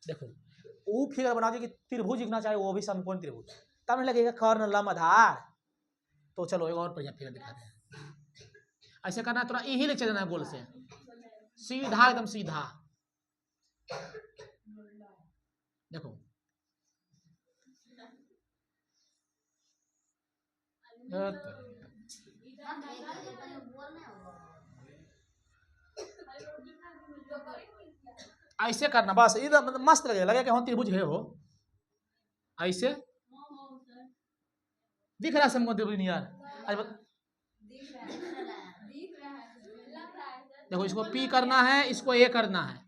देखो वो फिगर बना कि त्रिभुज दिखना चाहिए, वो भी समकोण त्रिभुज, तब नहीं लगेगा कर्ण लंब आधार। तो चलो एक और बढ़िया फिगर दिखाते हैं। ऐसे करना है, थोड़ा यही ले चलना है गोल से, सीधा एकदम सीधा। देखो ऐसे करना बस, एकदम मस्त लगेगा कि हाँ त्रिभुज है वो। ऐसे दिख रहा है समकोण त्रिभुज नहीं यार? देखो इसको P करना है, इसको A करना है।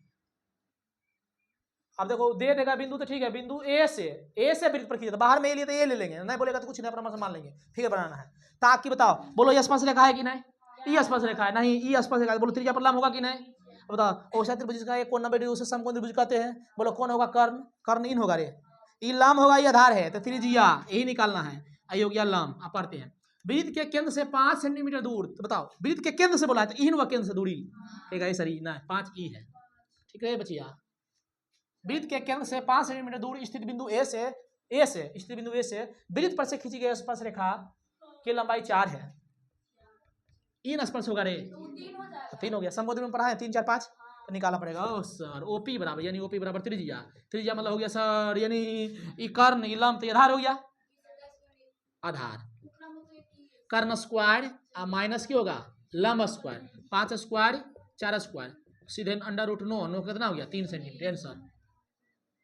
अब देखो दे देगा बिंदु तो ठीक है, बिंदु A से वृत्त पर खींचा, बाहर में A लिए तो A ले लेंगे, नहीं बोलेगा तो कुछ नहीं, अपना मन से मान लेंगे। फिगर बनाना है ताकि बताओ, बोलो ये स्पर्श रेखा है कि नहीं? ई स्पर्श रेखा है, नहीं ई स्पर्श रेखा, बोलो त्रिज्या पर लंब होगा कि नहीं? बताओ औसत त्रिभुज का एक कोण 90 डिग्री, उसे समकोण त्रिभुज कहते हैं। बोलो कौन होगा? कर्ण, कर्ण इन होगा रे, ई लंब होगा, ये आधार है, तो त्रिज्या यही निकालना है, आई हो गया लंब। आप पढ़ते हैं वृत्त के केंद्र से 5 सेंटीमीटर दूर, तो बताओ वृत्त के केंद्र से बोला है तो इन हुआ केंद्र से दूरी, ठीक है सही ना, 5 ई है, ठीक है बचिया। वृत्त के केंद्र से 5 सेंटीमीटर दूर स्थित बिंदु ए से स्थित बिंदु ए से वृत्त पर से खींची गई स्पर्श रेखा की लंबाई 4 है। इन स्पर्श होगा रे, तो 3 हो गया। समकोण में पढ़ा है 3 4 5, तो निकालना पड़ेगा। ओ सर ओपी बराबर, यानी ओपी बराबर त्रिज्या, त्रिज्या मतलब हो गया सर, यानी ई कर्ण ई लंब, तो आधार हो गया, आधार कर्ण स्क्वायर माइनस की होगा लंब स्क्वायर, 5 स्क्वायर 4 स्क्वायर, सीधे अंडर रूट 9 कितना हो गया 3 सेंटीमीटर आंसर।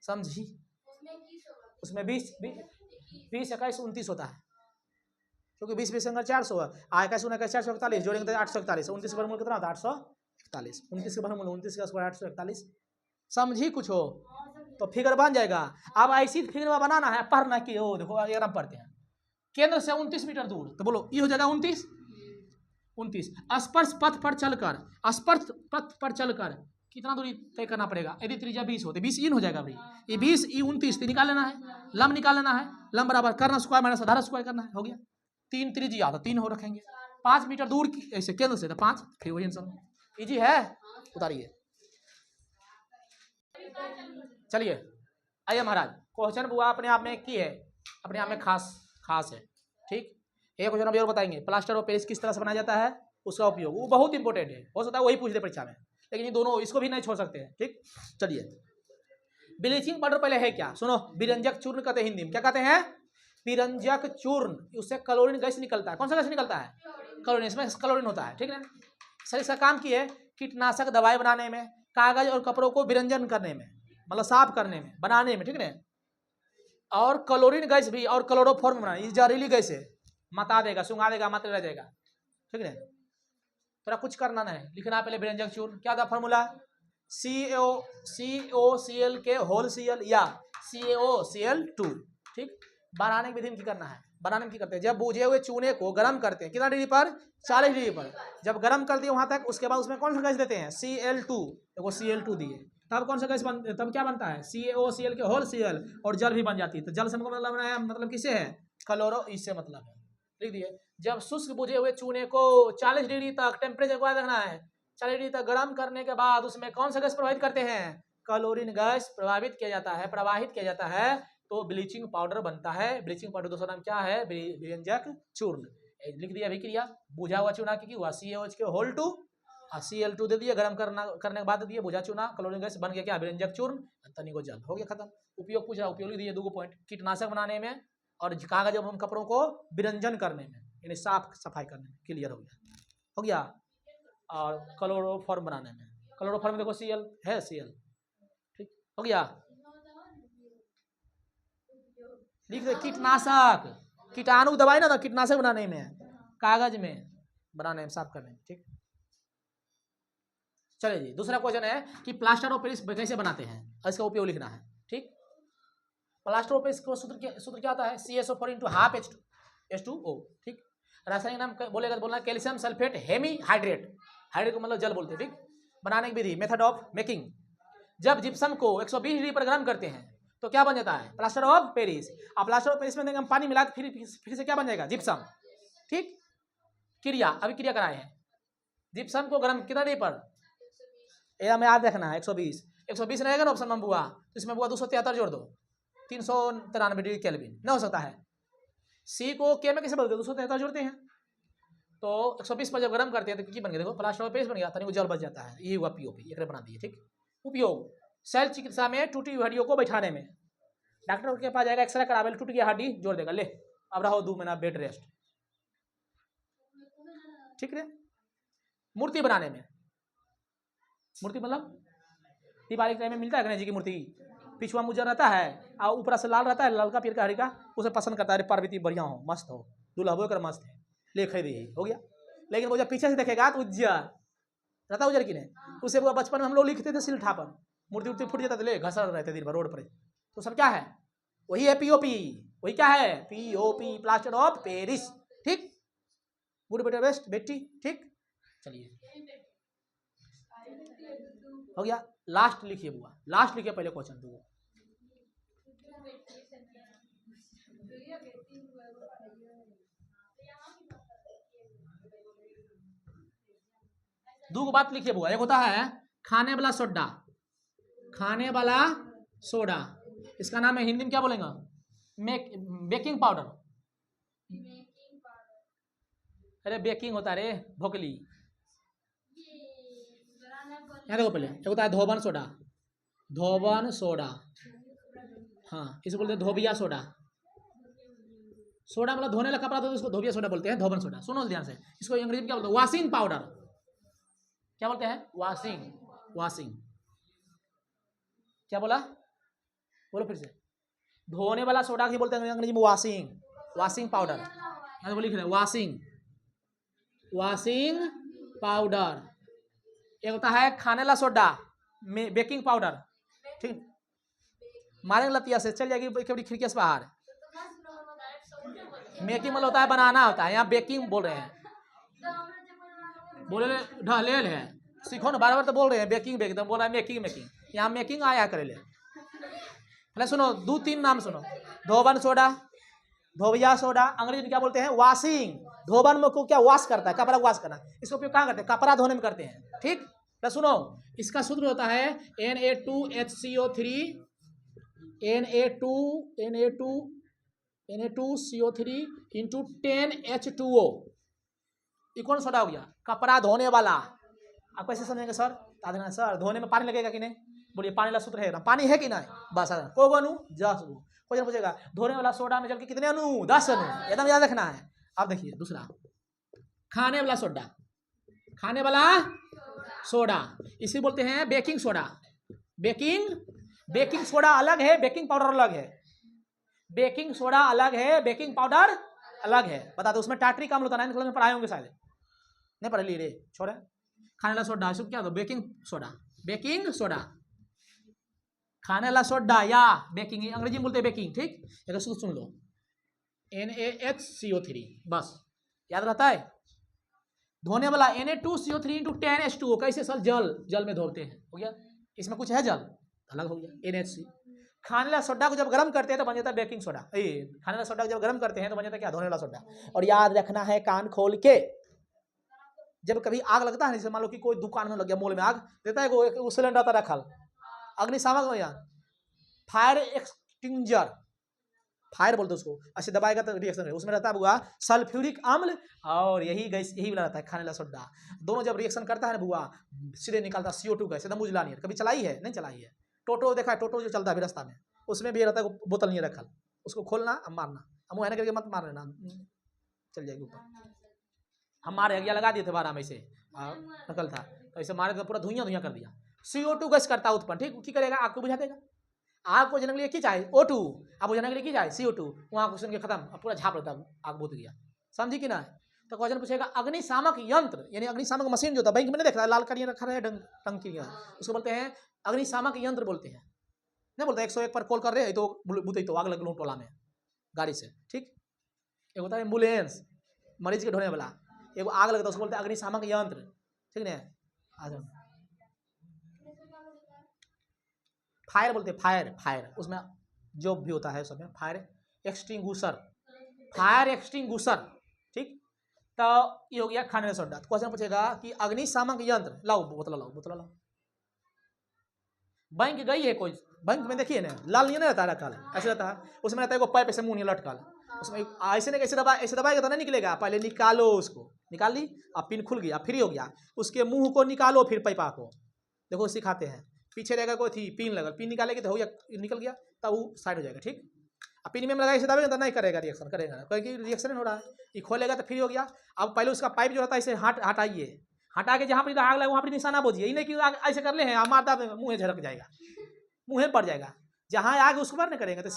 समझी? उसमें 20 21 29 होता है, क्योंकि 20 20 अंदर 400 है, आ 21 29 441 जोड़ेंगे तो 841, 29 का वर्गमूल कितना होता है 841, 29 का वर्गमूल 29 का स्क्वायर 841। समझी कुछ हो तो फिगर बन जाएगा। अब ऐसी फिगर में बनाना है, पढ़ना कि हो, देखो आराम पढ़ते हैं। केंद्र से 29 मीटर दूर, तो बोलो ये हो जाएगा 29 स्पर्श पथ पर चलकर कितना दूरी तय करना पड़ेगा? यदि त्रिज्या 20 हो तो 20 इन हो जाएगा भाई, ये 20 ई 29 निकाल लेना है, लंब निकाल लेना है, लंब बराबर कर्ण स्क्वायर माइनस आधार स्क्वायर करना है, हो गया। 3 त्रिज्या तो 3 हो रखेंगे, 5 मीटर दूर की ऐसे केंद्र से तो 5, फिर वही आंसर। इजी है, उतारिए। चलिए आइए महाराज, क्वेश्चन बुआ अपने आप में की है, अपने आप में खास है, ठीक। एक क्वेश्चन अभी और बताएंगे, प्लास्टर ऑफ पेरिस किस तरह से बनाया जाता है, उसका उपयोग, वो बहुत इंपॉर्टेंट है, हो सकता है वही पूछ दे परीक्षा में, लेकिन ये दोनों इसको भी नहीं छोड़ सकते हैं, ठीक। चलिए ब्लीचिंग पाउडर पहले है क्या, सुनो, विरंजक चूर्ण कहते हैं हिंदी में, क्या कहते हैं? विरंजक चूर्ण, उससे क्लोरीन गैस निकलता है। कौन सा गैस निकलता है? क्लोरीन, इसमें क्लोरीन होता है, ठीक है। सर इसका काम की है, कीटनाशक दवाई बनाने में, कागज और कपड़ों को विरंजन करने में, मतलब साफ करने में, बनाने में, ठीक है। और क्लोरीन गैस भी, और क्लोरोफॉर्म बनाने, ये जहरीली गैस है, मता देगा, सुंघा देगा, मत रह जाएगा, ठीक है। थोड़ा कुछ करना नहीं, लिखना पहले विरंजक चूर्ण, क्या था फॉर्मूला? CaCO के होल Cl या CaOCl2, ठीक। बनाने की विधि में क्या करना है? बनाने में क्या करते हैं, जब बुझे हुए चूने को गर्म करते हैं, कितना डिग्री पर? 40 डिग्री पर। जब गर्म कर दिए वहां तक, उसके बाद उसमें कौन सा गैस देते हैं? Cl2, देखो Cl2 दिए, तब कौन सा गैस तब क्या बनता है? CaOCl के होल Cl, और जल भी बन जाती है। तो जल से मतलब बनाया, मतलब किसे है? क्लोरो, इससे मतलब है, लिख दिए। जब शुष्क बुझे हुए चूने को 40 डिग्री तक टेम्परेचर को रखना है, 40 डिग्री तक गर्म करने के बाद उसमें कौन सा गैस प्रवाहित करते हैं? क्लोरीन गैस प्रवाहित किया जाता है, तो ब्लीचिंग पाउडर बनता है। ब्लीचिंग पाउडर दूसरा नाम क्या है? विरंजक चूर्ण। लिख दिया अभिक्रिया, बुझा हुआ चूना की हुआ CaOH के होल 2, Cl2 दे दिए, गर्म करने के बाद दे दिए बुझा चूना, क्लोरीन गैस बन गया क्या? विरंजक चूर्ण, तनी को जल, हो गया खत्म। उपयोग पूछ रहा, उपयोग लिख दिए 2 पॉइंट, कीटनाशक बनाने में और कागज एवं कपड़ों को विरंजन करने में, यानी साफ सफाई करने में, क्लियर हो गया। और क्लोरोफॉर्म बनाने में, क्लोरोफॉर्म में देखो Cl है, Cl, ठीक हो गया। लिख दे कीटनाशक, कीटाणु दवाई ना, कीटनाशक बनाने में, कागज में बनाने में, साफ करने में, ठीक। चलिए जी, दूसरा क्वेश्चन है कि प्लास्टर ऑफ पेरिस कैसे बनाते हैं, इसका उपयोग लिखना है। ठीक। प्लास्टर ऑफ पेरिस का सूत्र क्या होता है? CaSO4 इंटू हाफ H2O, ठीक। रासायनिक नाम बोलेगा तो बोलना calcium sulphate hemihydrate, hydrate को मतलब जल बोलते हैं, ठीक। बनाने की विधि, मेथड ऑफ मेकिंग, जब जिप्सम को 120 डिग्री पर गर्म करते हैं तो क्या बन जाता है? Plaster of Paris. अब प्लास्टर ऑफ पेरिस में हम पानी मिला फिर से क्या बन जाएगा? जिप्सम, ठीक। क्रिया, अभी क्रिया कराए हैं, जिप्सम को गर्म कितना डिग्री पर? में याद रखना है 120 रहेगा ना ऑप्शन में बुआ, तो इसमें बुआ 273 जोड़ दो, 393 डिग्री केल्विन न हो सकता है। सी को के में कैसे बदलते? 273 जोड़ते हैं तो 120 पर जब गर्म करते हैं तो क्या बन गया? देखो प्लास्टर ऑफ पेरिस बन गया, तनिक जल बच जाता है, ये हुआ पीओपी, एक बना दिए, ठीक। उपयोग, शल्य चिकित्सा में टूटी हड्डियों को बैठाने में, डॉक्टर के पास जाएगा, एक्सरे करावे, टूट गया हड्डी, जोड़ देगा, ले अब रहो 2 महीना बेड रेस्ट, ठीक है। मूर्ति बनाने में, मूर्ति मतलब दिवाली के टाइम में मिलता है गणेश जी की मूर्ति, पिछुआ मुजर रहता है और ऊपर से लाल रहता है, ललका पीर का हरी का, उसे पसंद करता है, पार्वती बढ़िया हो, मस्त हो, दूल्हा हो कर मस्त है, ले खरीदी हो गया। लेकिन वो जब पीछे से देखेगा तो उज्जर रहता, उज्जर की नहीं, उसे वो बचपन में हम लोग लिखते थे सिलठा पर, मूर्ति उर्ति फूट जाता था, ले घसर रहते दिन भर रोड पर, तो सब क्या है? वही है पीओपी, वही क्या है? पीओपी, प्लास्टर ऑफ पेरिस, ठीक। गुड बेटर बेस्ट बेटी, ठीक। चलिए हो गया, लास्ट लिखिए बुआ, लास्ट लिखिए पहले क्वेश्चन दो। दो बात लिखिए बुआ, एक होता है खाने वाला सोडा, खाने वाला सोडा, इसका नाम है हिंदी में क्या बोलेंगे? बेकिंग पाउडर, अरे बेकिंग होता है रे भोकली, यहाँ देखो पहले, एक होता है धोबन सोडा, धोबन सोडा, हाँ इसे बोलते हैं धोबिया सोडा, सोडा मतलब धोने वाला कपड़ा तो इसको धोबिया सोडा बोलते हैं, धोबन सोडा। सुनो ध्यान से, इसको अंग्रेजी में क्या बोलते हैं? वॉशिंग पाउडर, क्या बोलते हैं? वॉशिंग, वॉशिंग, क्या बोला? बोलो फिर से, धोने वाला सोडा की बोलते हैं अंग्रेजी में वॉशिंग, वॉशिंग पाउडर, यहाँ तो लिख रहे हैं वॉशिंग, वॉशिंग पाउडर। एक होता है खाने वाला सोडा, बेकिंग पाउडर, ठीक। मारेंगे लतिया से चल जाएगी खिड़की से बाहर। मेकिंग मतलब होता है बनाना होता है, यहाँ बेकिंग बोल रहे हैं, बोले ढलेल है, सीखो ना, बार बार तो बोल रहे हैं बेकिंग बेकिंग, तो बोल रहा है मेकिंग मेकिंग, यहाँ मेकिंग आया करे ले। पहले सुनो 2-3 नाम सुनो, धोबन सोडा, धोबिया सोडा, अंग्रेजी में क्या बोलते हैं? वॉशिंग। धोबन में को क्या वॉश करता है? कपड़ा वॉश करना, इसको उपयोग कहाँ करते हैं? कपड़ा धोने में करते हैं, ठीक। तो सुनो, इसका सूत्र होता है Na2HCO3 Na2CO3 इंटू 10H2O, ये कौन सोडा हो गया? कपड़ा धोने वाला। आप कैसे समझेंगे सर? सर धोने में पानी लगेगा कि नहीं? बोलिए पानी वाला सूत्र है ना, पानी है कि नहीं? बस को अणु 10 अणु। क्वेश्चन पूछेगा धोने वाला सोडा में जल के कितने अणु? 10 अणु, एकदम याद रखना है। अब देखिए दूसरा, खाने वाला सोडा, खाने वाला सोडा, इसी बोलते हैं बेकिंग सोडा। बेकिंग सोडा अलग है, बेकिंग पाउडर अलग है, बेकिंग सोडा अलग है, बेकिंग पाउडर अलग है। बता दो, उसमें टाटरी काम होता है, 9th क्लास में पढ़ाए होंगे शायद, नहीं पढ़ ली रे, छोड़े। खाने वाला सोडा इसको क्या दो? बेकिंग सोडा, बेकिंग सोडा, खाने वाला सोडा या बेकिंग, अंग्रेजी में बोलते हैं बेकिंग, ठीक। एक सुन लो, NaHCO3, बस याद रहता है। धोने वाला Na2CO3 इंटू 10H2O, कैसे सर? जल में धोते हैं, हो गया। इसमें कुछ है जल, अलग हो गया NaHC। खाने वाला सोडा को जब गर्म करते हैं तो बन जाता है बेकिंग सोडा, खाने वाला सोडा को जब गर्म करते हैं तो बन जाता है क्या? धोने वाला सोडा। और याद रखना है कान खोल के, जब कभी आग लगता है, जैसे मान लो कि कोई दुकान में लग गया, मॉल में आग देता है, वो सिलेंडर आता रखल, अग्निशामक में, फायर एक्सटिंग्विशर, फायर बोलते उसको, ऐसे दबाएगा तो रिएक्शन है, उसमें रहता है बुआ सल्फ्यूरिक अम्ल और यही गैस, यही वाला रहता है खाने वाला सोडा। दोनों जब रिएक्शन करता है ना बुआ, सीधे निकलता CO2 गैस, एकदम उजला नहीं है। कभी चलाई है? नहीं चलाई है। टोटो देखा है? टोटो जो चलता है रास्ता में, उसमें भी रहता है बोतल नहीं रखल, उसको खोलना अब मारना, हम मुँह करके मत मार लेना, चल जाएगी ऊपर। हम मारे गया लगा दिए थे 12 में से नकल था, तो ऐसे मारे तो पूरा धुइयां कर दिया। CO2 गैस करता है उत्पन्न, ठीक। की करेगा? आग को बुझा देगा। आग को जलने के लिए की चाहिए O2, अब बुझाने के लिए की चाहिए CO2, वहाँ क्वेश्चन के खत्म, अब पूरा झाप रहता है, आग बुझ गया। समझी कि ना? तो क्वेश्चन पूछेगा अग्निशामक यंत्र, यानी अग्निशामक मशीन जो होता है, बैंक में नहीं देख रहा है लाल करिया रखा है टंकी, उसको बोलते हैं अग्निशामक यंत्र बोलते हैं। नहीं बोलता 101 पर कॉल कर रहे हैं तो बुते तो आग लग लो टोला में गाड़ी से, ठीक। एक होता है एम्बुलेंस, मरीज के ढोने वाला, एक आग लगता है उसको बोलते हैं अग्निशामक यंत्र, ठीक ना। आ जाओ, फायर बोलते हैं, फायर, फायर उसमें जो भी होता है सब में फायर एक्सटिंग्विशर, फायर एक्सटिंग्विशर, ठीक। तो ये हो गया खाने में सोडा। क्वेश्चन पूछेगा कि अग्निशामक यंत्र, लाओ बोतल लाओ, बोतल लाओ। बैंक गई है कोई, बैंक में देखिए ना लाल नहीं रहता है, रखा ऐसे रहता है, उसमें रहता है पाइप ऐसे मुंह नहीं लटकल, उसमें ऐसे नहीं, ऐसे दबाएगा तो नहीं निकलेगा, पहले निकालो उसको, निकाल ली, अब पिन खुल गया, फ्री हो गया, उसके मुंह को निकालो, फिर पाइपा को देखो सिखाते हैं, पीछे रहेगा कोई थी पिन लगल, पिन निकालेगी तो हो गया, निकल गया तब वो साइड हो जाएगा, ठीक। अब पिन में लगा इसे दबाएगा तो नहीं करेगा रिएक्शन, करेगा क्योंकि रिएक्शन हो रहा है, ये खोलेगा तो फ्री हो गया। अब पहले उसका पाइप जो रहता है इसे हटाइए, हटा के जहाँ पर आग लगा वहाँ पर निशाना बोझिए, ये नहीं कि ऐसे कर ले हैं मारदा मुँह झड़क जाएगा, मुँह पड़ जाएगा, जहाँ आगे उसको बार नहीं करेंगे तो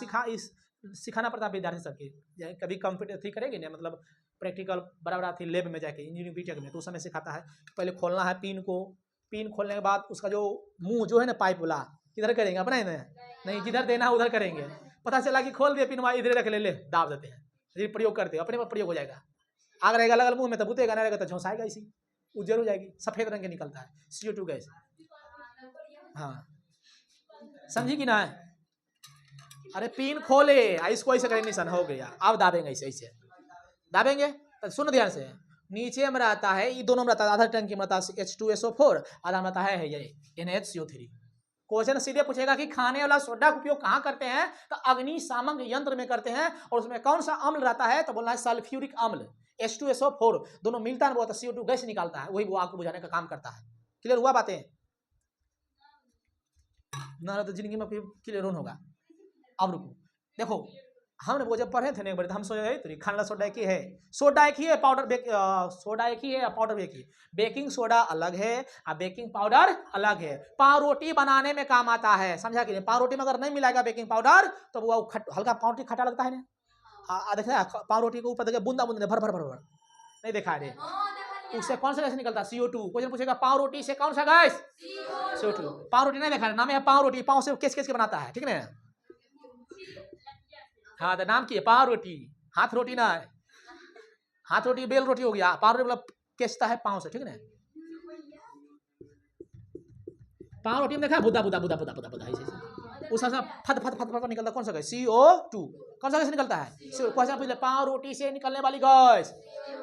सिखाना पड़ता है विद्यार्थी सबके, कभी कंप्यूटर थी करेंगे ना, मतलब प्रैक्टिकल बराबर थी लेब में जाके इंजीनियरिंग बीटेक में, तो उस समय सिखाता है पहले खोलना है पिन को, पिन खोलने के बाद उसका जो मुंह जो है ना पाइप वाला किधर करेंगे अपना नहीं, जिधर देना है उधर करेंगे, पता चला कि खोल दिया पिन इधर रख ले दाब देते हैं, फिर प्रयोग करते हैं, अपने पर प्रयोग हो जाएगा, आग रहेगा लगल मुंह में तो बुतेगा, नहीं रहेगा तो झोंसाएगा, इसी उज्जर हो जाएगी, सफेद रंग के निकलता है CO2 गैस। हाँ समझी कि ना है, अरे पिन खोले इसको ऐसे करेंगे, निशान हो गया, अब दाबेंगे ऐसे ऐसे दाबेंगे, तो सुन ध्यान से, नीचे में रहता है ये दोनों में रहता है, आधा टंकी में रहता है H2SO4, आधा में रहता है ये NaHCO3। क्वेश्चन सीधे पूछेगा कि खाने वाला सोडा का उपयोग कहाँ करते हैं, तो अग्निशामक यंत्र में करते हैं, और उसमें कौन सा अम्ल रहता है, तो बोलना है सल्फ्यूरिक अम्ल, H2SO4 दोनों मिलता है, वो CO2 गैस निकालता है, वही वो आग को बुझाने का काम करता है। क्लियर हुआ बातें ना, तो जिंदगी में क्लियर होगा। अब रुको, देखो हमने वो जब पढ़े थे ना एक बार, तो हम सोचे तो खाना सोडा एक ही है, सोडा एक ही है, पाउडर सोडा एक ही है, पाउडर एक ही, बेकिंग सोडा अलग है और बेकिंग पाउडर अलग है। पाव रोटी बनाने में काम आता है, समझा कि नहीं, पाव रोटी में अगर नहीं मिलाएगा बेकिंग पाउडर तो वो हल्का पाव रोटी खट्टा लगता है ना, देखा है पाव रोटी के ऊपर देखिए बूंदा बूंदा भर भर भर भर, नहीं देखा है, उससे कौन सा गैस निकलता है, CO2। क्वेश्चन पूछेगा पाव रोटी से कौन सा गैस, CO2। पाव रोटी नहीं देखा है, नाम है पाव रोटी, पाव से किस के बनाता है, ठीक है ना। हाँ तो नाम की है पाव रोटी, हाथ रोटी ना है, हाथ रोटी बेल रोटी हो गया, पाव रोटी मतलब केसता है पाव से, ठीक है ना। पाव रोटी में देखा बुदा बुदा बुदा बुदा बुदा बुदा ऐसे उस सब फट फट फट फट निकलता, कौन सा गैस, CO2। कौन सा गैस निकलता है, क्वेश्चन पूछ ले, पाव रोटी से निकलने वाली गैस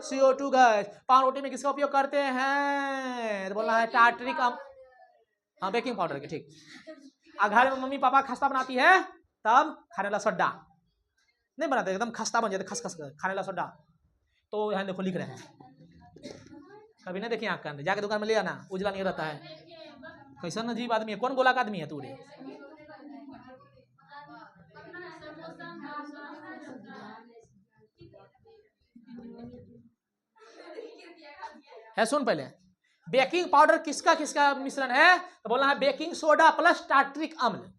CO2 गैस। पाव रोटी में किसका उपयोग करते हैं, तो बोलना है टार्टरिक अम्ल, हाँ बेकिंग पाउडर के, ठीक। घर में मम्मी पापा खस्ता बनाती है तब खाने वाला सोडा नहीं बनाते, एकदम खस्ता बन जाते, खस खस खाने वाला सोडा, तो यहाँ देखो लिख रहे हैं, कभी नहीं देखिए आँख के अंदर, जाके दुकान में ले आना, उजला नहीं रहता है, कैसा अजीब आदमी है, कौन गोला का आदमी है तू रे। है सुन पहले, बेकिंग पाउडर किसका किसका मिश्रण है, तो बोलना है बेकिंग सोडा प्लस टार्टरिक अम्ल।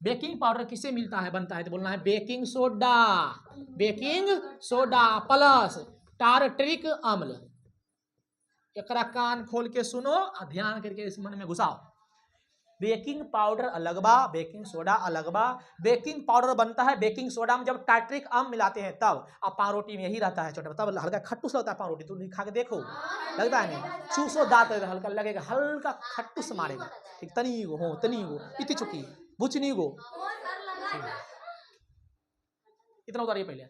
बेकिंग पाउडर किससे मिलता है बनता है, तो बोलना है बेकिंग सोडा प्लस टार्टरिक अम्ल। एकरा कान खोल के सुनो और ध्यान करके इस मन में घुसाओ, बेकिंग पाउडर अलग बा, बेकिंग सोडा अलग बा। बेकिंग पाउडर बनता है बेकिंग सोडा में जब टार्टरिक अम्ल मिलाते हैं तब। अब पाव रोटी में यही रहता है छोटा, तब हल्का खट्टूस लगता है पाव रोटी, तुम खा के देखो, लगता है नहीं, चूसो दांत हल्का लगेगा, हल्का खट्टूस मारेगा, ठीक, तनी गो इतनी चुकी बुचनी गो, इतना उतारिए पहले।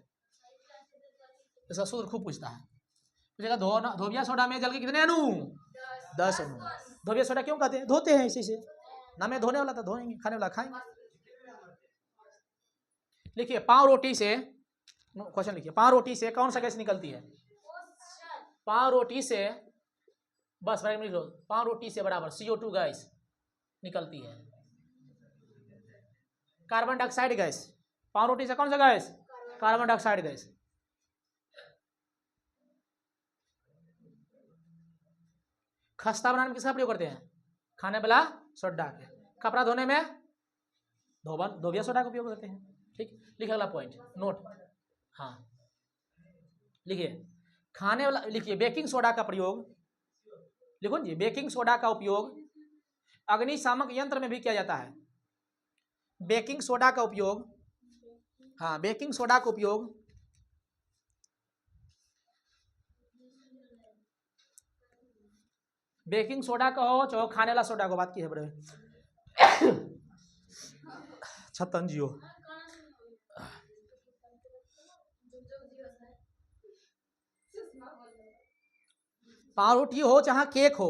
इसका सूत्र खूब पूछता है, पूछेगा धोबिया सोडा में जल के कितने अणु, 10 अणु। धोबिया सोडा क्यों कहते हैं, धोते हैं इसी से, ना में धोने वाला था धोएंगे, खाने वाला खाएंगे। लिखिए पाव रोटी से, क्वेश्चन लिखिए, पाव रोटी से कौन सा गैस निकलती है, पाव रोटी से, बस लिख लो, पाव रोटी से बराबर CO2 गैस निकलती है, कार्बन डाइऑक्साइड गैस। पाव रोटी से कौन सा गैस, कार्बन डाइऑक्साइड गैस। खस्ता बनाने में किसका प्रयोग करते हैं, खाने वाला सोडा के। कपड़ा धोने में धोबिया सोडा का उपयोग करते हैं, ठीक। लिखे अगला पॉइंट नोट, हाँ लिखिए खाने वाला, लिखिए बेकिंग सोडा का प्रयोग, लिखो जी, बेकिंग सोडा का उपयोग अग्निशामक यंत्र में भी किया जाता है। बेकिंग सोडा का उपयोग, हाँ बेकिंग सोडा का उपयोग बेकिंग सोडा का हो चाहे खाने वाला सोडा को बात की है बड़े छतन जियो पावरोटी हो चाहे केक हो,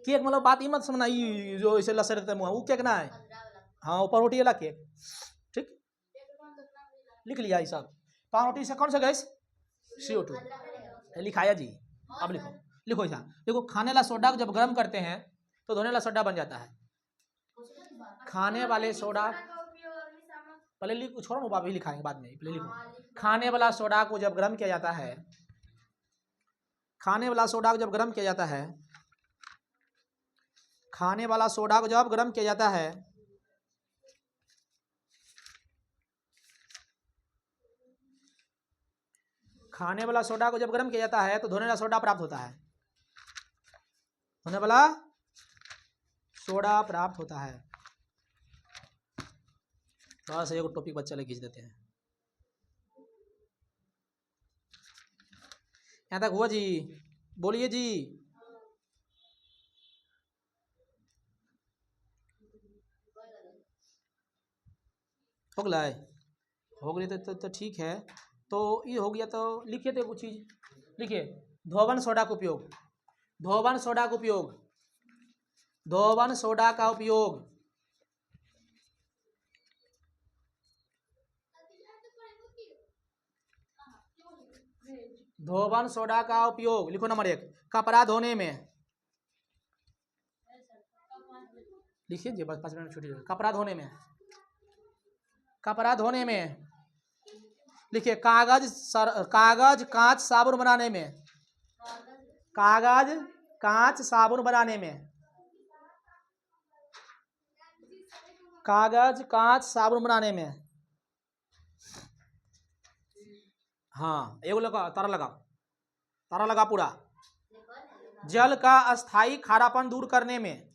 केक मतलब बात ही मत समझना ये जो इसे लसर रहते मुँह वो केक ना है, हाँ वो पावरोटी वाला केक, ठीक लिख लिया ये सब। पावरोटी से कौन सा गैस CO2 लिखाया जी, अब लिखो लिखो ऐसा देखो, खाने वाला सोडा को जब गर्म करते हैं तो धोने वाला सोडा बन जाता है। खाने वाले सोडा पहले लिखो, छोड़ो ना बाबी लिखाएंगे बाद में, पहले लिखो खाने वाला सोडा को जब गर्म किया जाता है, खाने वाला सोडा को जब गर्म किया जाता है, खाने वाला सोडा को जब गर्म किया जाता है खाने वाला सोडा को जब गर्म किया जाता है तो धोने वाला सोडा प्राप्त होता है, धोने वाला सोडा प्राप्त होता है। थोड़ा सा एक टॉपिक बच्चा खींच देते हैं, यहाँ तक हुआ जी, बोलिए जी। हो गया है, हो गई तो ठीक है, तो ये हो गया तो लिखिए तो कुछ चीज़ लिखिए, धोवन सोडा का उपयोग, धोवन सोडा का उपयोग, धोवन सोडा का उपयोग, धोवन सोडा का उपयोग लिखो नंबर 1 कपड़ा धोने में, लिखिए जी बस 5 मिनट छुट्टी, कपड़ा धोने में, कपड़ा धोने में लिखिए कागज कागज कांच साबुन बनाने में, कागज कांच साबुन बनाने में, कागज कांच साबुन बनाने में, हाँ एगो लगा तारा लगा, तारा लगा पूरा, जल का अस्थाई खारापन दूर करने में,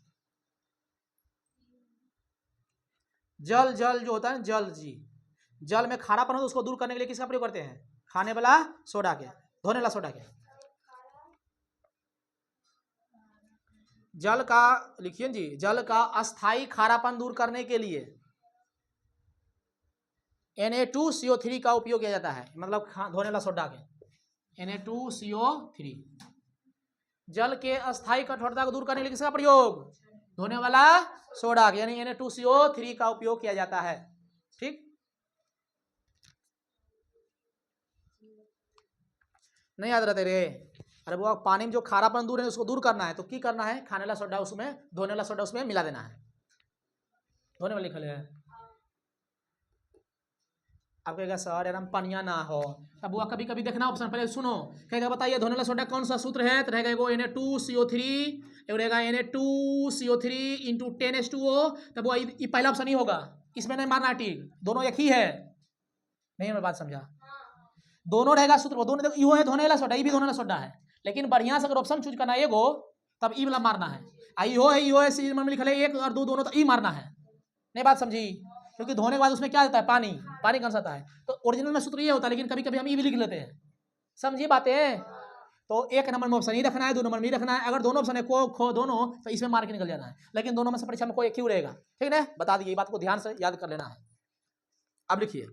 जल जल जो होता है जल जी, जल में खारापन हो तो उसको दूर करने के लिए किसका प्रयोग करते हैं, खाने वाला सोडा के, धोने वाला सोडा के, जल का लिखिए जी, जल का अस्थाई खारापन दूर करने के लिए Na2CO3 का उपयोग किया जाता है, मतलब धोने वाला सोडा के Na2CO3, जल के अस्थाई कठोरता को दूर करने के लिए किसका प्रयोग, धोने वाला सोडा यानी Na2CO3 का उपयोग किया जाता है, ठीक। नहीं याद रहते रे, अरे वो पानी में जो खारापन दूर है उसको दूर करना है तो की करना है, खाने वाला सोडा उसमें, धोने वाला सोडा उसमें मिला देना है, धोने वाला लिखा है। आप कहेगा सर यार हम पनिया ना हो, अब वो कभी कभी देखना ऑप्शन, पहले सुनो, कहेगा बताइए धोने वाला सोडा कौन सा सूत्र है, तो रहेगा एगो Na2CO3, एगो रहेगा Na2CO3 इंटू 10H2O, तब वो ये पहला ऑप्शन ही होगा, इसमें नहीं मारना टिक, दोनों एक ही है, नहीं मैं बात समझा, दोनों रहेगा सूत्र, दोनों यो है धोने वाला सोडा, ये भी धोने वाला सोडा है, लेकिन बढ़िया से अगर ऑप्शन चूज करना है एगो तब ई वाला मारना है, यो है सी में लिखा है 1 और 2 दोनों तो ई मारना है, नहीं बात समझी, क्योंकि धोने के बाद उसमें क्या आता है, पानी, पानी कौन सा आता है, तो ओरिजिनल में सूत्र ये होता है, लेकिन कभी कभी हम ये भी लिख लेते हैं, समझिए बातें, तो 1 नंबर में ऑप्शन ही रखना है, 2 नंबर में ही रखना है, अगर दोनों ऑप्शन है को खो दोनों तो इसमें मार के निकल जाना है, लेकिन दोनों में से परीक्षा में कोई एक ही रहेगा, ठीक है, बता दिए, बात को ध्यान से याद कर लेना है। अब लिखिए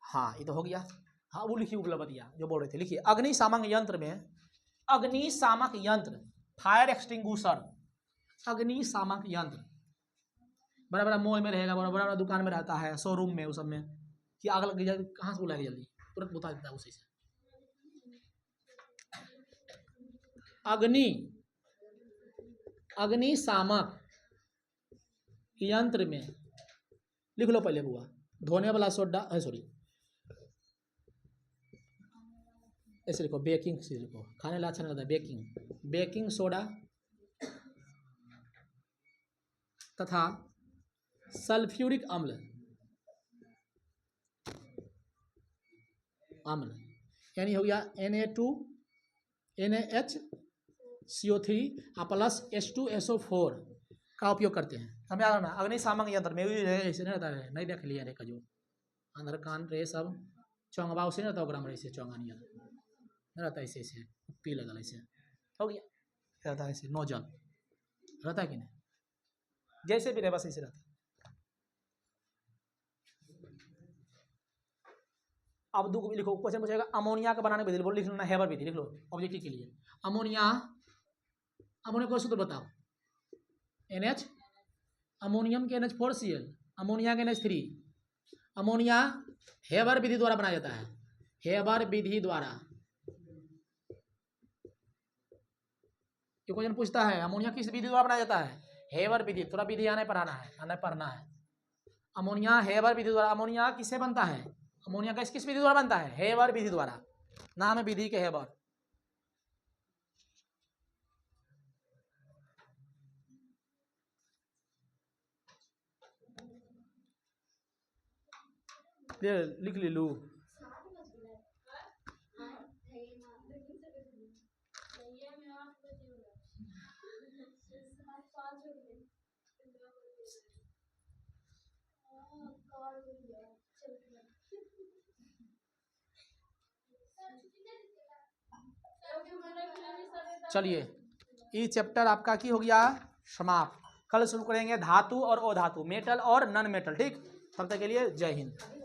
हाँ ये तो हो गया, हाँ वो लिखिए उपलब्धियाँ जो बोल रहे थे, लिखिए अग्निशामक यंत्र में, अग्निशामक यंत्र, फायर एक्सटिंग्विशर, अग्निशामक यंत्र बड़ा बड़ा मॉल में रहेगा, बड़ा बड़ा दुकान में रहता है, शोरूम में, उस सब में कि आग लग जाए कहाँ से बुलाएगा जल्दी, तुरंत बता देता है उसी से, अग्निशामक यंत्र में लिख लो पहले हुआ, धोने वाला सोडा, सॉरी ऐसे लिखो, बेकिंग से लिखो, खाने वाला अच्छा नहीं लगता, बेकिंग, बेकिंग सोडा तथा सल्फ्यूरिक अम्ल, अम्ल यानी हो गया Na2 NaHCO3 प्लस H2SO4 का उपयोग करते हैं। समझ आ रहा ना? अग्निशामक यंत्र में भी ऐसे नहीं रहता है, नहीं देख लिया रे कजो अंदर कान रे सब चौंगबा उसे नहीं रहता ग्राम रे से चौंगा नहीं रहता, ऐसे ऐसे पी लगा ऐसे हो गया, रहता है ऐसे नोजल रहता है कि नहीं, जैसे भी रहे बस ऐसे रहता है। अब दो लिखो, क्वेश्चन पूछेगा अमोनिया का बनाने विधि, लिख लो ना, हेबर विधि लिख लो ऑब्जेक्टिव के लिए। अमोनिया को सूत्र बताओ। NH अमोनियम के NH4Cl, अमोनिया के NH3। अमोनिया हेबर विधि द्वारा बनाया जाता है, हेबर विधि द्वारा। क्वेश्चन पूछता है अमोनिया किस विधि द्वारा बनाया जाता है? हेबर विधि। थोड़ा विधि आने पढ़ाना है, आने पढ़ना है। अमोनिया हेबर विधि द्वारा। अमोनिया किससे बनता है? अमोनिया गैस किस विधि द्वारा बनता है? हेबर विधि द्वारा। नाम है विधि के हेबर। लिख ले लू। चलिए ये चैप्टर आपका की हो गया समाप्त। कल शुरू करेंगे धातु और अधातु, मेटल और नॉन मेटल। ठीक, तब तक के लिए जय हिंद।